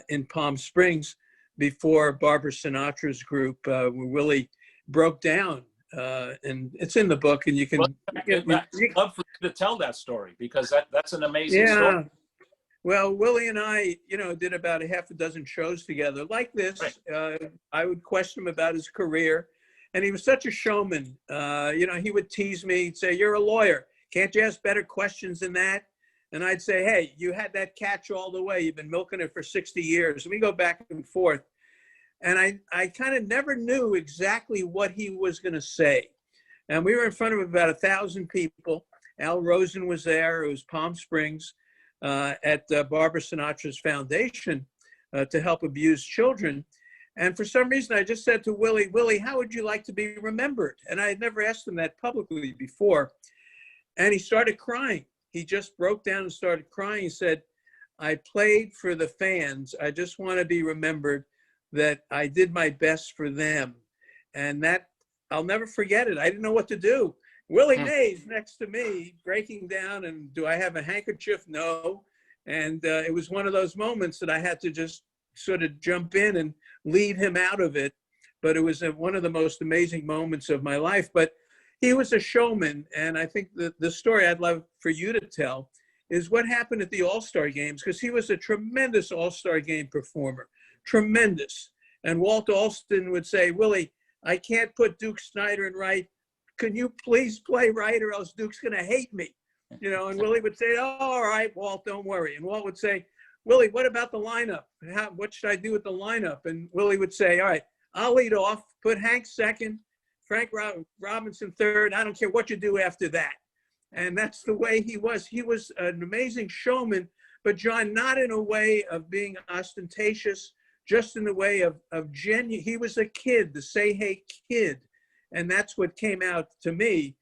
in Palm Springs before Barbara Sinatra's group, where Willie broke down, and it's in the book, and you can. I'd love for you to tell that story, because that's an amazing story. Well, Willie and I, did about a half a dozen shows together like this. Right. I would question him about his career, and he was such a showman. He would tease me, he'd say, "You're a lawyer. Can't you ask better questions than that?" And I'd say, hey, you had that catch all the way. You've been milking it for 60 years. And we go back and forth. And I kind of never knew exactly what he was going to say. And we were in front of about 1,000 people. Al Rosen was there. It was Palm Springs at Barbara Sinatra's foundation to help abused children. And for some reason, I just said to Willie, Willie, how would you like to be remembered? And I had never asked him that publicly before. And he started crying. He just broke down and started crying. He said, I played for the fans. I just want to be remembered that I did my best for them. And that, I'll never forget it. I didn't know what to do. Willie Mays next to me, breaking down, and do I have a handkerchief? No. And it was one of those moments that I had to just sort of jump in and lead him out of it. But it was one of the most amazing moments of my life. But he was a showman. And I think the story I'd love for you to tell is what happened at the All-Star Games, because he was a tremendous All-Star Game performer, tremendous. And Walt Alston would say, Willie, I can't put Duke Snider in right. Can you please play right, or else Duke's going to hate me? You know, and Willie would say, oh, all right, Walt, don't worry. And Walt would say, Willie, what about the lineup? What should I do with the lineup? And Willie would say, all right, I'll lead off, put Hank second, Frank Robinson third. I don't care what you do after that. And that's the way he was. He was an amazing showman, but John, not in a way of being ostentatious, just in the way of genuine. He was a kid, the say hey kid. And that's what came out to me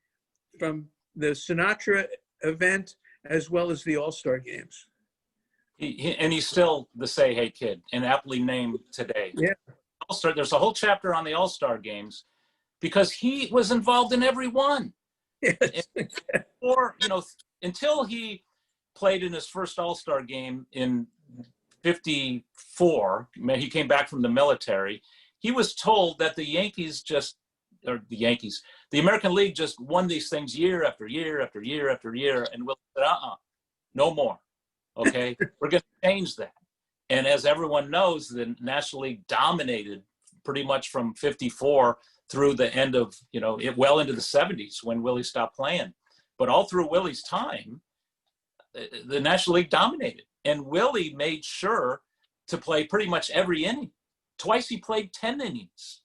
from the Sinatra event as well as the All-Star Games. And he's still the say hey kid, and aptly named today. Yeah. All-Star, there's a whole chapter on the All-Star Games because he was involved in every one. Yes. Or, you know, until he played in his first All-Star game in 54, he came back from the military, he was told that the the American League just won these things year after year after year after year. And Willie said, no more. Okay, we're going to change that. And as everyone knows, the National League dominated pretty much from 54 through the end of, well into the 70s when Willie stopped playing. But all through Willie's time, the National League dominated. And Willie made sure to play pretty much every inning. Twice he played 10 innings.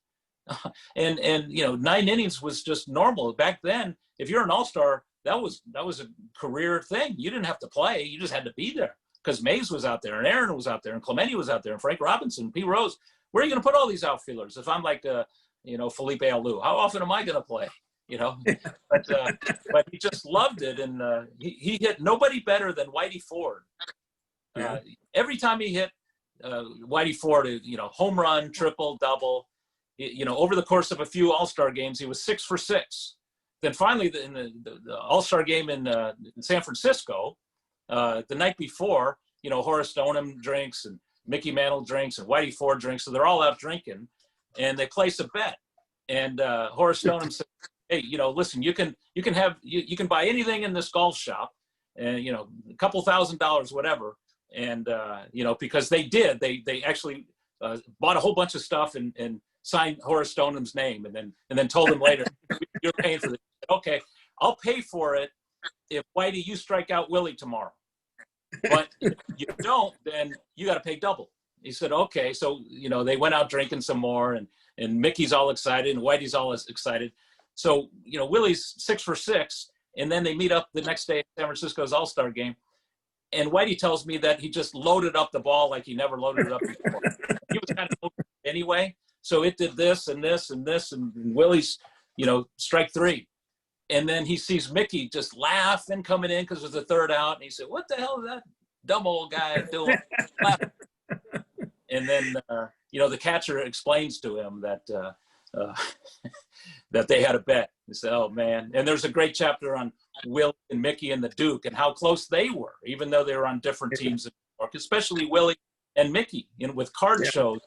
And 9 innings was just normal. Back then, if you're an all-star, that was a career thing. You didn't have to play. You just had to be there because Mays was out there and Aaron was out there and Clemente was out there and Frank Robinson, Pete Rose. Where are you going to put all these outfielders? If I'm like, Felipe Alou, how often am I going to play? But he just loved it. And he hit nobody better than Whitey Ford. Every time he hit Whitey Ford, home run, triple, double, over the course of a few All-Star games, he was 6 for 6. Then finally, in the All-Star game in San Francisco, the night before, Horace Stoneham drinks and Mickey Mantle drinks and Whitey Ford drinks. So they're all out drinking and they place a bet. And Horace Stoneham said, hey, listen, you can buy anything in this golf shop and, a couple $1,000s, whatever. And, because they did, they actually bought a whole bunch of stuff and signed Horace Stoneham's name and then told him later, you're paying for this. Okay, I'll pay for it if Whitey, you strike out Willie tomorrow. But if you don't, then you got to pay double. He said, okay. So, they went out drinking some more and Mickey's all excited and Whitey's all excited. So, Willie's 6 for 6. And then they meet up the next day at San Francisco's All-Star game. And Whitey tells me that he just loaded up the ball like he never loaded it up before. He was kind of loaded anyway. So it did this and this and this and Willie's, strike 3. And then he sees Mickey just laughing coming in because it was the 3rd out. And he said, what the hell is that dumb old guy doing? And then, the catcher explains to him that that they had a bet. He said, oh, man. And there's a great chapter on Willie and Mickey and the Duke and how close they were, even though they were on different teams in New York, especially Willie and Mickey with card shows.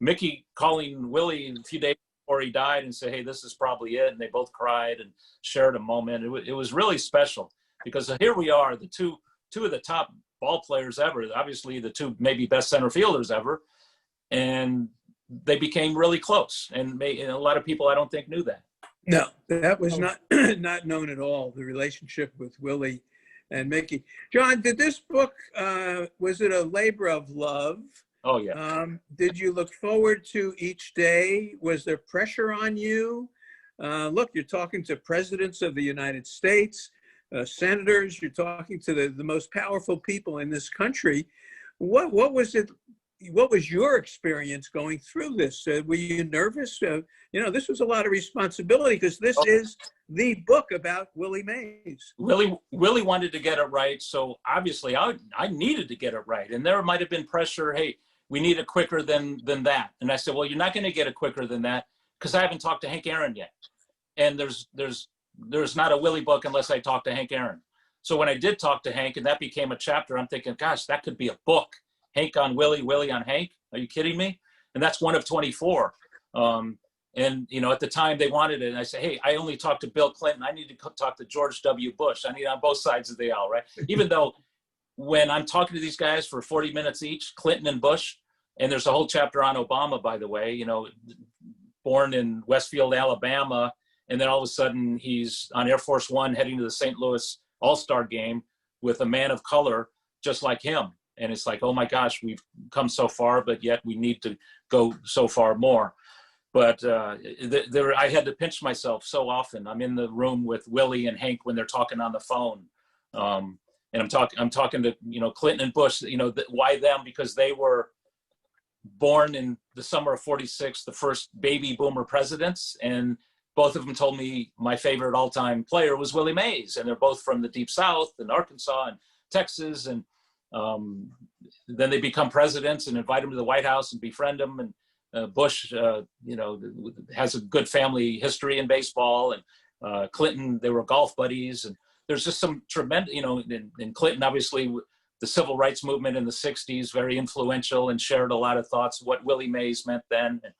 Mickey calling Willie a few days before he died and said, hey, this is probably it. And they both cried and shared a moment. It was really special because here we are, the two of the top ball players ever, obviously the 2 maybe best center fielders ever. And they became really close. And a lot of people, I don't think, knew that. No, that was not known at all, the relationship with Willie and Mickey. John, did this book, was it a labor of love? Oh, yeah. Did you look forward to each day? Was there pressure on you? Look, you're talking to presidents of the United States, senators, you're talking to the most powerful people in this country. What was it? What was your experience going through this? Were you nervous? This was a lot of responsibility because this is the book about Willie Mays. Willie wanted to get it right. So obviously I needed to get it right. And there might've been pressure. Hey, we need it quicker than that. And I said, well, you're not going to get it quicker than that because I haven't talked to Hank Aaron yet. And there's not a Willie book unless I talk to Hank Aaron. So when I did talk to Hank and that became a chapter, I'm thinking, gosh, that could be a book. Hank on Willie, Willie on Hank. Are you kidding me? And that's one of 24. And, at the time they wanted it. And I said, hey, I only talked to Bill Clinton. I need to talk to George W. Bush. I need on both sides of the aisle, right? Even though when I'm talking to these guys for 40 minutes each, Clinton and Bush, and there's a whole chapter on Obama, by the way, born in Westfield, Alabama. And then all of a sudden he's on Air Force One heading to the St. Louis All-Star game with a man of color just like him. And it's like, oh my gosh, we've come so far, but yet we need to go so far more. But I had to pinch myself so often. I'm in the room with Willie and Hank when they're talking on the phone. And I'm talking to, Clinton and Bush, why them? Because they were born in the summer of 46, the first baby boomer presidents. And both of them told me my favorite all-time player was Willie Mays. And they're both from the Deep South in Arkansas and Texas. And then they become presidents and invite them to the White House and befriend them. And Bush, has a good family history in baseball. And Clinton, they were golf buddies. And there's just some tremendous, in Clinton, obviously, the civil rights movement in the 60s, very influential and shared a lot of thoughts, what Willie Mays meant then. And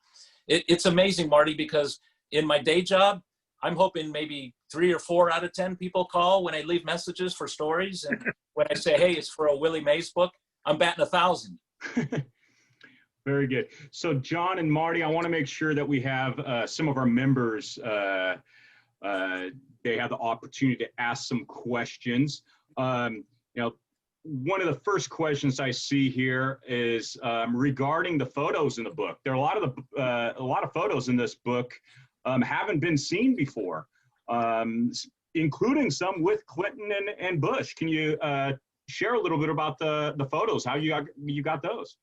it's amazing, Marty, because in my day job, I'm hoping maybe 3 or 4 out of 10 people call when I leave messages for stories. And when I say, hey, it's for a Willie Mays book, I'm batting 1,000. Very good. So John and Marty, I want to make sure that we have some of our members, they have the opportunity to ask some questions. One of the first questions I see here is regarding the photos in the book. There are a lot of photos in this book haven't been seen before, including some with Clinton and Bush. Can you share a little bit about the photos, how you got those?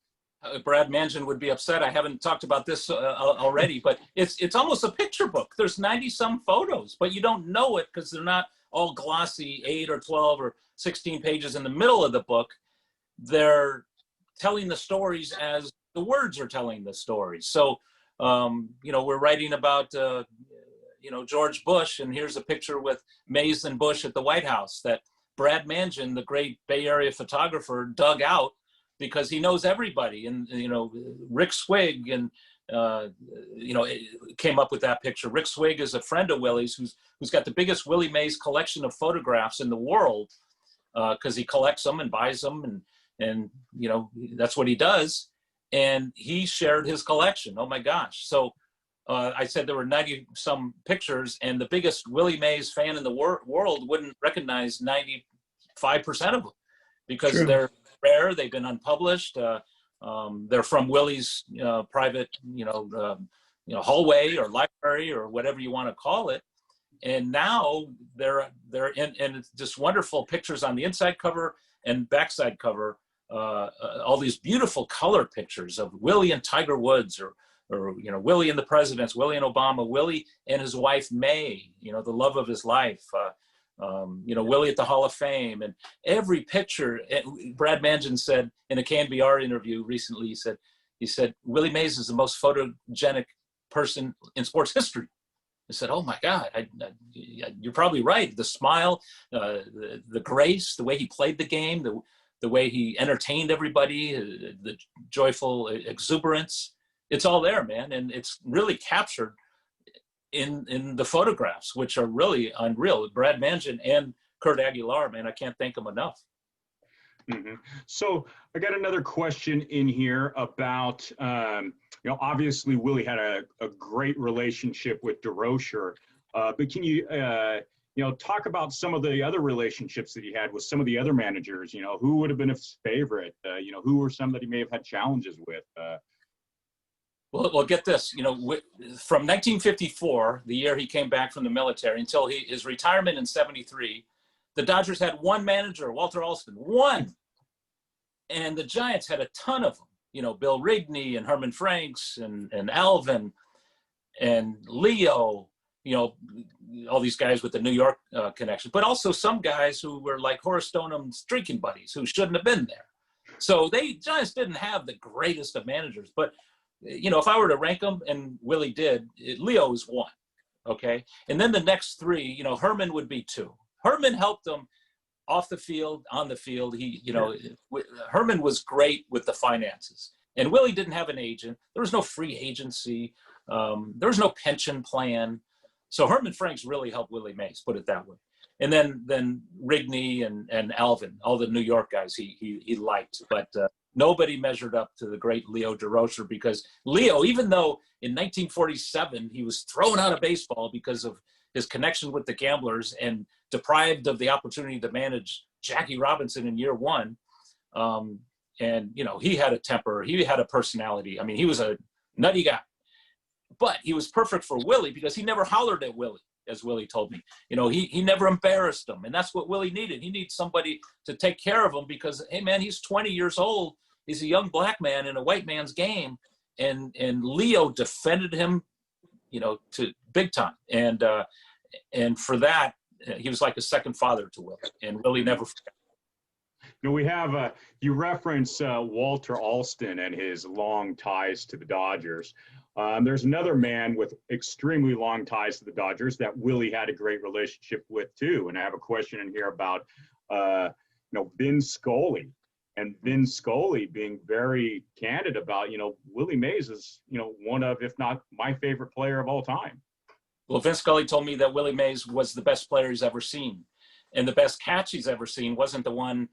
Brad Mansion would be upset. I haven't talked about this already, but it's almost a picture book. There's 90 some photos, but you don't know it because they're not all glossy 8 or 12 or 16 pages in the middle of the book. They're telling the stories as the words are telling the stories. So, we're writing about, George Bush, and here's a picture with Mays and Bush at the White House that Brad Mansion, the great Bay Area photographer, dug out because he knows everybody. And, Rick Swig and, came up with that picture. Rick Swig is a friend of Willie's who's got the biggest Willie Mays collection of photographs in the world because he collects them and buys them and that's what he does. And he shared his collection. Oh my gosh. So I said there were 90 some pictures, and the biggest Willie Mays fan in the world wouldn't recognize 95% of them because True. They're rare. They've been unpublished. They're from Willie's private, hallway or library or whatever you want to call it. And now they're in, and it's just wonderful pictures on the inside cover and backside cover. All these beautiful color pictures of Willie and Tiger Woods, or Willie and the presidents, Willie and Obama, Willie and his wife May, the love of his life. Willie at the Hall of Fame, and every picture. Brad Mansion said in a KNBR interview recently, he said Willie Mays is the most photogenic person in sports history. I said, oh my God, you're probably right. The smile, the grace, the way he played the game, the way he entertained everybody, the joyful exuberance, it's all there, man. And it's really captured in the photographs, which are really unreal. Brad Mansion and Kurt Aguilar, man, I can't thank them enough. Mm-hmm. So I got another question in here about, obviously Willie had a great relationship with DeRocher, but can you talk about some of the other relationships that he had with some of the other managers. Who would have been his favorite? Who were some that he may have had challenges with? Well, get this. From 1954, the year he came back from the military, until his retirement in '73, the Dodgers had one manager, Walter Alston, one. And the Giants had a ton of them. Bill Rigney and Herman Franks and Alvin and Leo, all these guys with the New York connection, but also some guys who were like Horace Stoneham's drinking buddies who shouldn't have been there. So Giants didn't have the greatest of managers, but if I were to rank them, and Willie did, Leo is one, okay? And then the next three, Herman would be two. Herman helped them off the field, on the field. Herman was great with the finances. And Willie didn't have an agent. There was no free agency. There was no pension plan. So Herman Franks really helped Willie Mays, put it that way. And then Rigney and Alvin, all the New York guys he liked. But nobody measured up to the great Leo DeRocher, because Leo, even though in 1947 he was thrown out of baseball because of his connection with the Gamblers and deprived of the opportunity to manage Jackie Robinson in year one. And, he had a temper. He had a personality. I mean, he was a nutty guy. But he was perfect for Willie because he never hollered at Willie, as Willie told me. He never embarrassed him. And that's what Willie needed. He needs somebody to take care of him because, hey, man, he's 20 years old. He's a young black man in a white man's game. And Leo defended him, to big time. And for that, he was like a second father to Willie. And Willie never forgot. We have, you reference Walter Alston and his long ties to the Dodgers. There's another man with extremely long ties to the Dodgers that Willie had a great relationship with too. And I have a question in here about, Vin Scully, and Vin Scully being very candid about, Willie Mays is, one of, if not my favorite player of all time. Well, Vin Scully told me that Willie Mays was the best player he's ever seen. And the best catch he's ever seen wasn't the one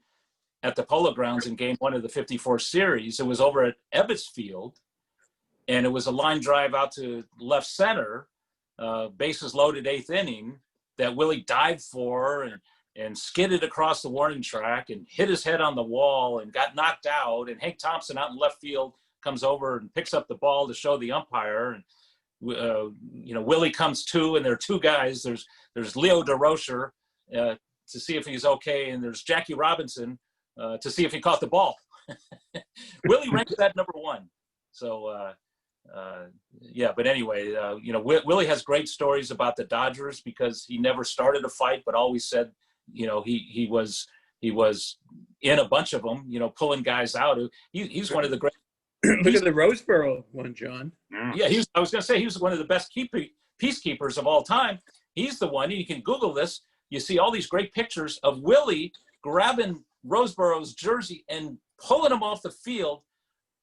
at the Polo Grounds in game one of the 54 series. It was over at Ebbets Field. And it was a line drive out to left center, bases loaded, eighth inning, that Willie dived for and skidded across the warning track and hit his head on the wall and got knocked out. And Hank Thompson out in left field comes over and picks up the ball to show the umpire. And, Willie comes to, and there are two guys. There's Leo DeRocher to see if he's okay, and there's Jackie Robinson to see if he caught the ball. Willie ranked that number one. So, but anyway, Willie has great stories about the Dodgers because he never started a fight, but always said, he was in a bunch of them, pulling guys out. He's one of the great. Look at the Roseboro one, John. Yeah, I was going to say he was one of the best peacekeepers of all time. He's the one. You can Google this. You see all these great pictures of Willie grabbing Roseboro's jersey and pulling him off the field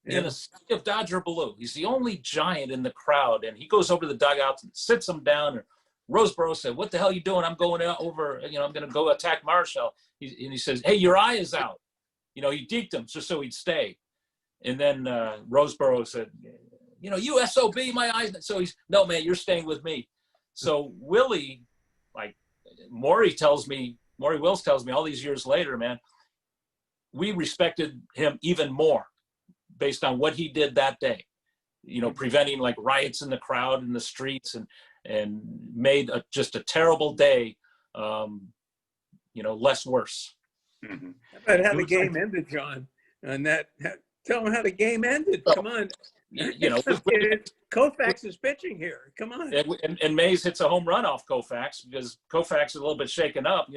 in a sea of Dodger blue. He's the only giant in the crowd, and he goes over to the dugout and sits him down. And Roseboro said, "What the hell are you doing? I'm going over. I'm going to go attack Marshall." And he says, "Hey, your eye is out." He deked him just so he'd stay. And then Roseboro said, "You SOB, my eyes." So he's, "No, man, you're staying with me." So Willie, like Maury Wills tells me all these years later, man, we respected him even more based on what he did that day, preventing like riots in the crowd in the streets and made just a terrible day, less worse. Mm-hmm. How about how the game ended, John? And tell them how the game ended. Come on. Koufax is pitching here. Come on. And Mays hits a home run off Koufax because Koufax is a little bit shaken up.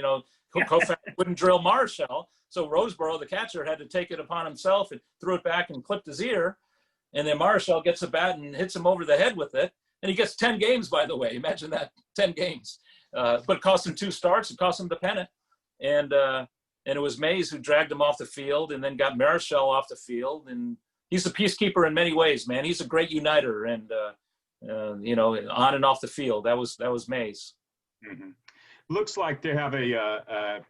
Koufax wouldn't drill Marshall. So Roseboro, the catcher, had to take it upon himself and threw it back and clipped his ear. And then Marshall gets a bat and hits him over the head with it. And he gets 10 games, by the way. Imagine that, 10 games. But it cost him 2 starts. It cost him the pennant. And it was Mays who dragged him off the field and then got Marshall off the field. And he's a peacekeeper in many ways, man. He's a great uniter and, on and off the field. That was Mays. Mm-hmm. Looks like they have a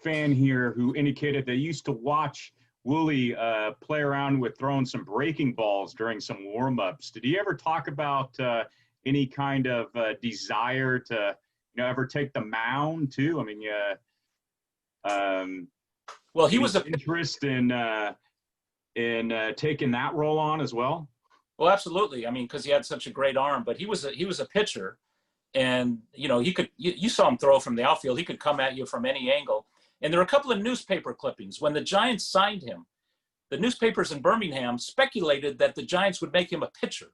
fan here who indicated they used to watch Willie play around with throwing some breaking balls during some warm-ups. Did he ever talk about any kind of desire to, ever take the mound too? I mean, Well, he was interest in taking that role on as well. Well, absolutely. I mean, because he had such a great arm, but he was a pitcher, and he could. You saw him throw from the outfield. He could come at you from any angle. And there were a couple of newspaper clippings when the Giants signed him. The newspapers in Birmingham speculated that the Giants would make him a pitcher.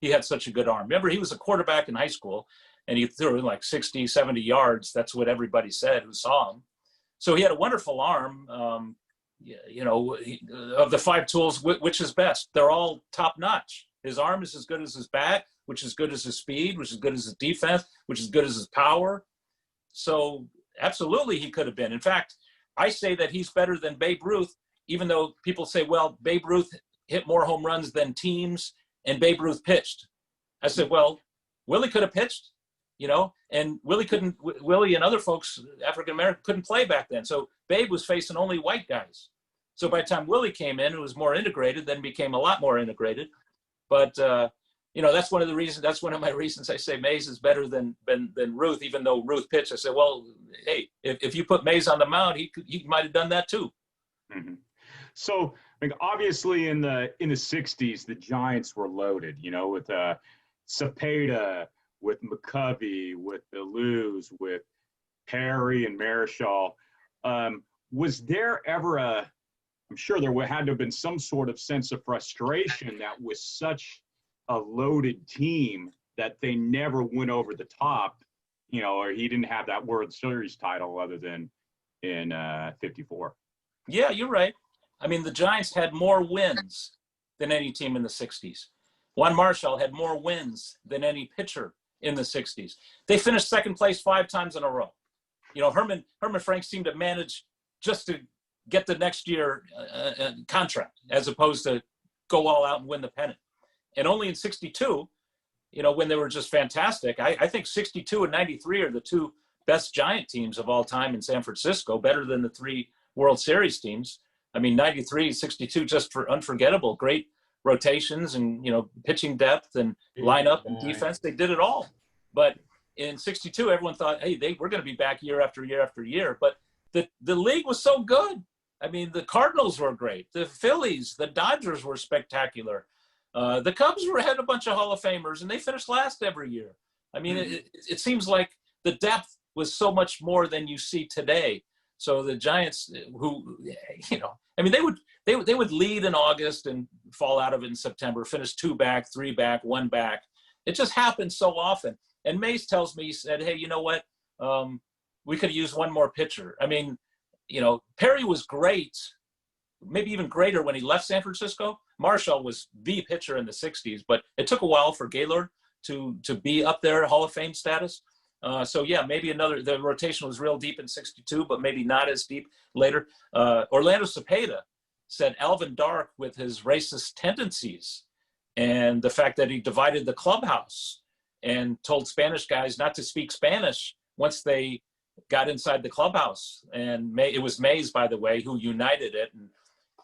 He had such a good arm. Remember, he was a quarterback in high school, and he threw like 60, 70 yards. That's what everybody said who saw him. So he had a wonderful arm. Of the 5 tools, which is best? They're all top notch. His arm is as good as his bat, which is as good as his speed, which is as good as his defense, which is as good as his power. So absolutely he could have been. In fact, I say that he's better than Babe Ruth, even though people say, well, Babe Ruth hit more home runs than teams and Babe Ruth pitched. I said, well, Willie could have pitched, and Willie and other folks, African-American, couldn't play back then. So Babe was facing only white guys. So by the time Willie came in, it was more integrated, then became a lot more integrated. But, that's one of the reasons, that's one of my reasons I say Mays is better than Ruth, even though Ruth pitched. I said, well, hey, if you put Mays on the mound, he might have done that too. Mm-hmm. So, obviously in the 60s, the Giants were loaded, with Cepeda, with McCovey, with Deleuze, with Perry and Marischal. Was there ever I'm sure there had to have been some sort of sense of frustration that was such a loaded team that they never went over the top, or he didn't have that World Series title other than in 54. Yeah, you're right. I mean, the Giants had more wins than any team in the 60s. Juan Marichal had more wins than any pitcher in the 60s. They finished second place 5 times in a row. Herman Frank seemed to manage just to get the next year contract as opposed to go all out and win the pennant. And only in 62, when they were just fantastic, I think 62 and 93 are the 2 best Giant teams of all time in San Francisco, better than the 3 World Series teams. I mean, 93, 62, just for unforgettable, great rotations and, pitching depth and lineup and defense. They did it all. But in 62, everyone thought, hey, we're going to be back year after year after year. But the league was so good. I mean, the Cardinals were great. The Phillies, the Dodgers were spectacular. The Cubs had a bunch of Hall of Famers, and they finished last every year. I mean, it seems like the depth was so much more than you see today. So the Giants, they would lead in August and fall out of it in September, finish 2 back, 3 back, 1 back. It just happens so often. And Mays tells me, he said, hey, you know what? We could use one more pitcher. I mean, Perry was great, maybe even greater when he left San Francisco. Marichal was the pitcher in the 60s, but it took a while for Gaylord to be up there, Hall of Fame status. So yeah, maybe the rotation was real deep in 62, but maybe not as deep later. Orlando Cepeda said Alvin Dark, with his racist tendencies and the fact that he divided the clubhouse and told Spanish guys not to speak Spanish once they got inside the clubhouse. And it was Mays, by the way, who united it and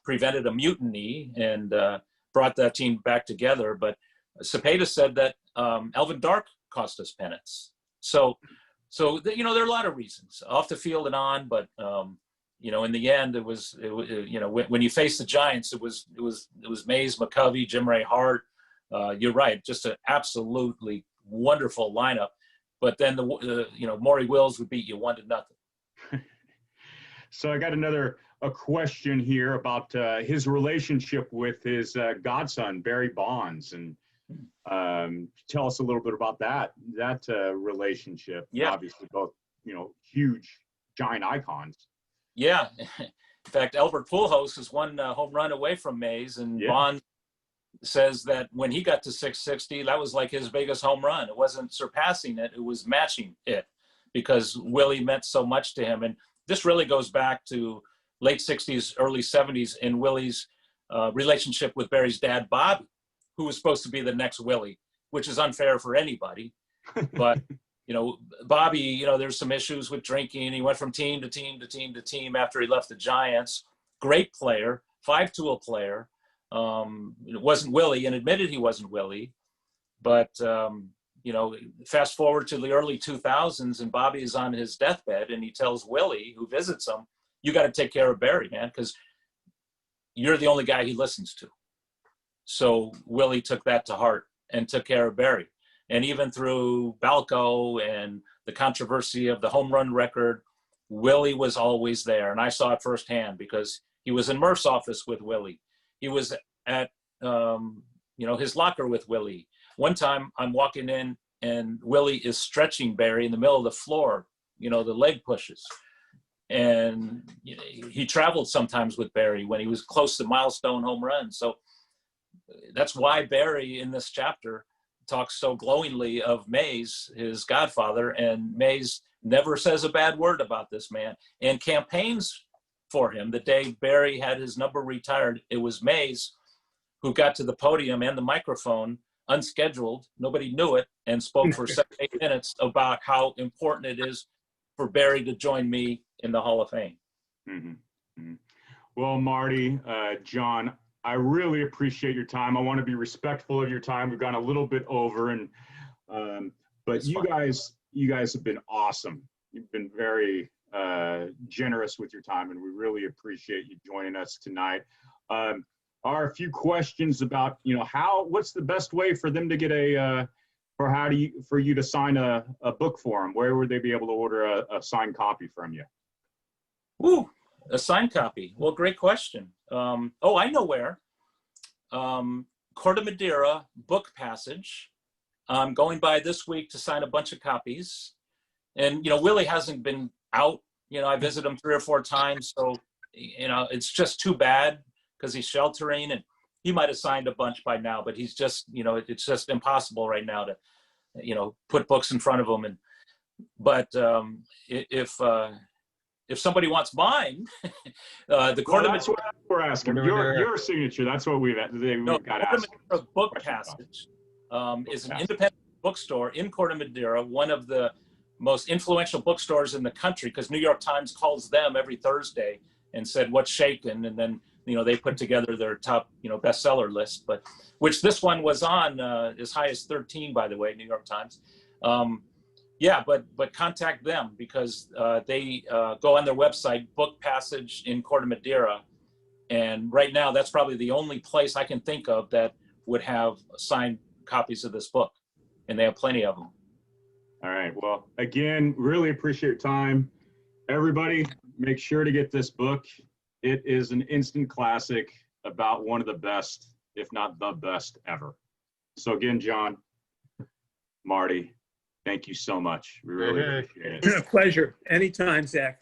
prevented a mutiny and brought that team back together. But Cepeda said that Alvin Dark cost us pennants. So there are a lot of reasons off the field and on, but in the end, it was when you face the Giants, it was Mays, McCovey, Jim Ray Hart. You're right, just an absolutely wonderful lineup. But then Maury Wills would beat you 1-0. So I got a question here about his relationship with his godson Barry Bonds, and tell us a little bit about that relationship. Yeah, obviously both huge Giant icons. Yeah, in fact, Albert Pujols is 1 home run away from Mays, and Bonds says that when he got to 660, that was like his biggest home run. It wasn't surpassing it, it was matching it, because Willie meant so much to him. And this really goes back to late 60s, early 70s in Willie's relationship with Barry's dad, Bobby, who was supposed to be the next Willie, which is unfair for anybody. But, Bobby, there's some issues with drinking. He went from team to team to team to team after he left the Giants. Great player, 5-tool player. It wasn't Willie, and admitted he wasn't Willie. But, you know, fast forward to the early 2000s, and Bobby is on his deathbed, and he tells Willie, who visits him, you got to take care of Barry, man, because you're the only guy he listens to. So Willie took that to heart and took care of Barry. And even through Balco and the controversy of the home run record, Willie was always there. And I saw it firsthand because he was in Murph's office with Willie. He was at, you know, his locker with Willie. One time I'm walking in and Willie is stretching Barry in the middle of the floor, you know, the leg pushes. And you know, he traveled sometimes with Barry when he was close to milestone home runs. So that's why Barry in this chapter talks so glowingly of Mays, his godfather, and Mays never says a bad word about this man and campaigns for him. The day Barry had his number retired, it was Mays who got to the podium and the microphone unscheduled, nobody knew it, and spoke for 7-8 minutes about how important it is for Barry to join me in the Hall of Fame. Mm-hmm. Mm-hmm. Well, Marty, John, I really appreciate your time. I want to be respectful of your time. We've gone a little bit over, and but you guys have been awesome. You've been very generous with your time, and we really appreciate you joining us tonight. Are a few questions about, you know, what's the best way for them to get for you to sign a book for them? Where would they be able to order a signed copy from you? Ooh, a signed copy. Well, great question. Oh, I know where. Court of Madeira book passage. I'm going by this week to sign a bunch of copies. And, you know, Willie hasn't been out. You know, I visit him 3 or 4 times. So, you know, it's just too bad because he's sheltering, and he might have signed a bunch by now, but he's just, you know, it's just impossible right now to, you know, put books in front of him. But if somebody wants mine, the Court of that's what we're asking. Your signature. That's what we've got asked. Book Passage is an independent bookstore in Court of Madeira, one of the most influential bookstores in the country, because New York Times calls them every Thursday and said, what's shaken? And then, you know, they put together their top, you know, bestseller list, but which this one was on as high as 13, by the way, New York Times. Yeah, but contact them because they go on their website, Book Passage in Court of Madeira. And right now, that's probably the only place I can think of that would have signed copies of this book. And they have plenty of them. All right. Well, again, really appreciate your time. Everybody, make sure to get this book. It is an instant classic about one of the best, if not the best ever. So again, John, Marty, thank you so much. We really appreciate it. It's a pleasure. Anytime, Zach.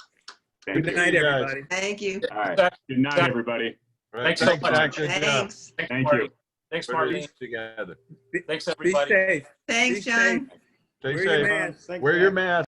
Thank Good you. night, everybody. Thank you. All right. Good night, everybody. Thanks so much. Thanks. Thank you. Thanks, Marty. Together. Thanks, Be everybody. safe. Thanks, Be John. safe. Stay Wear your safe. mask. Wear your mask.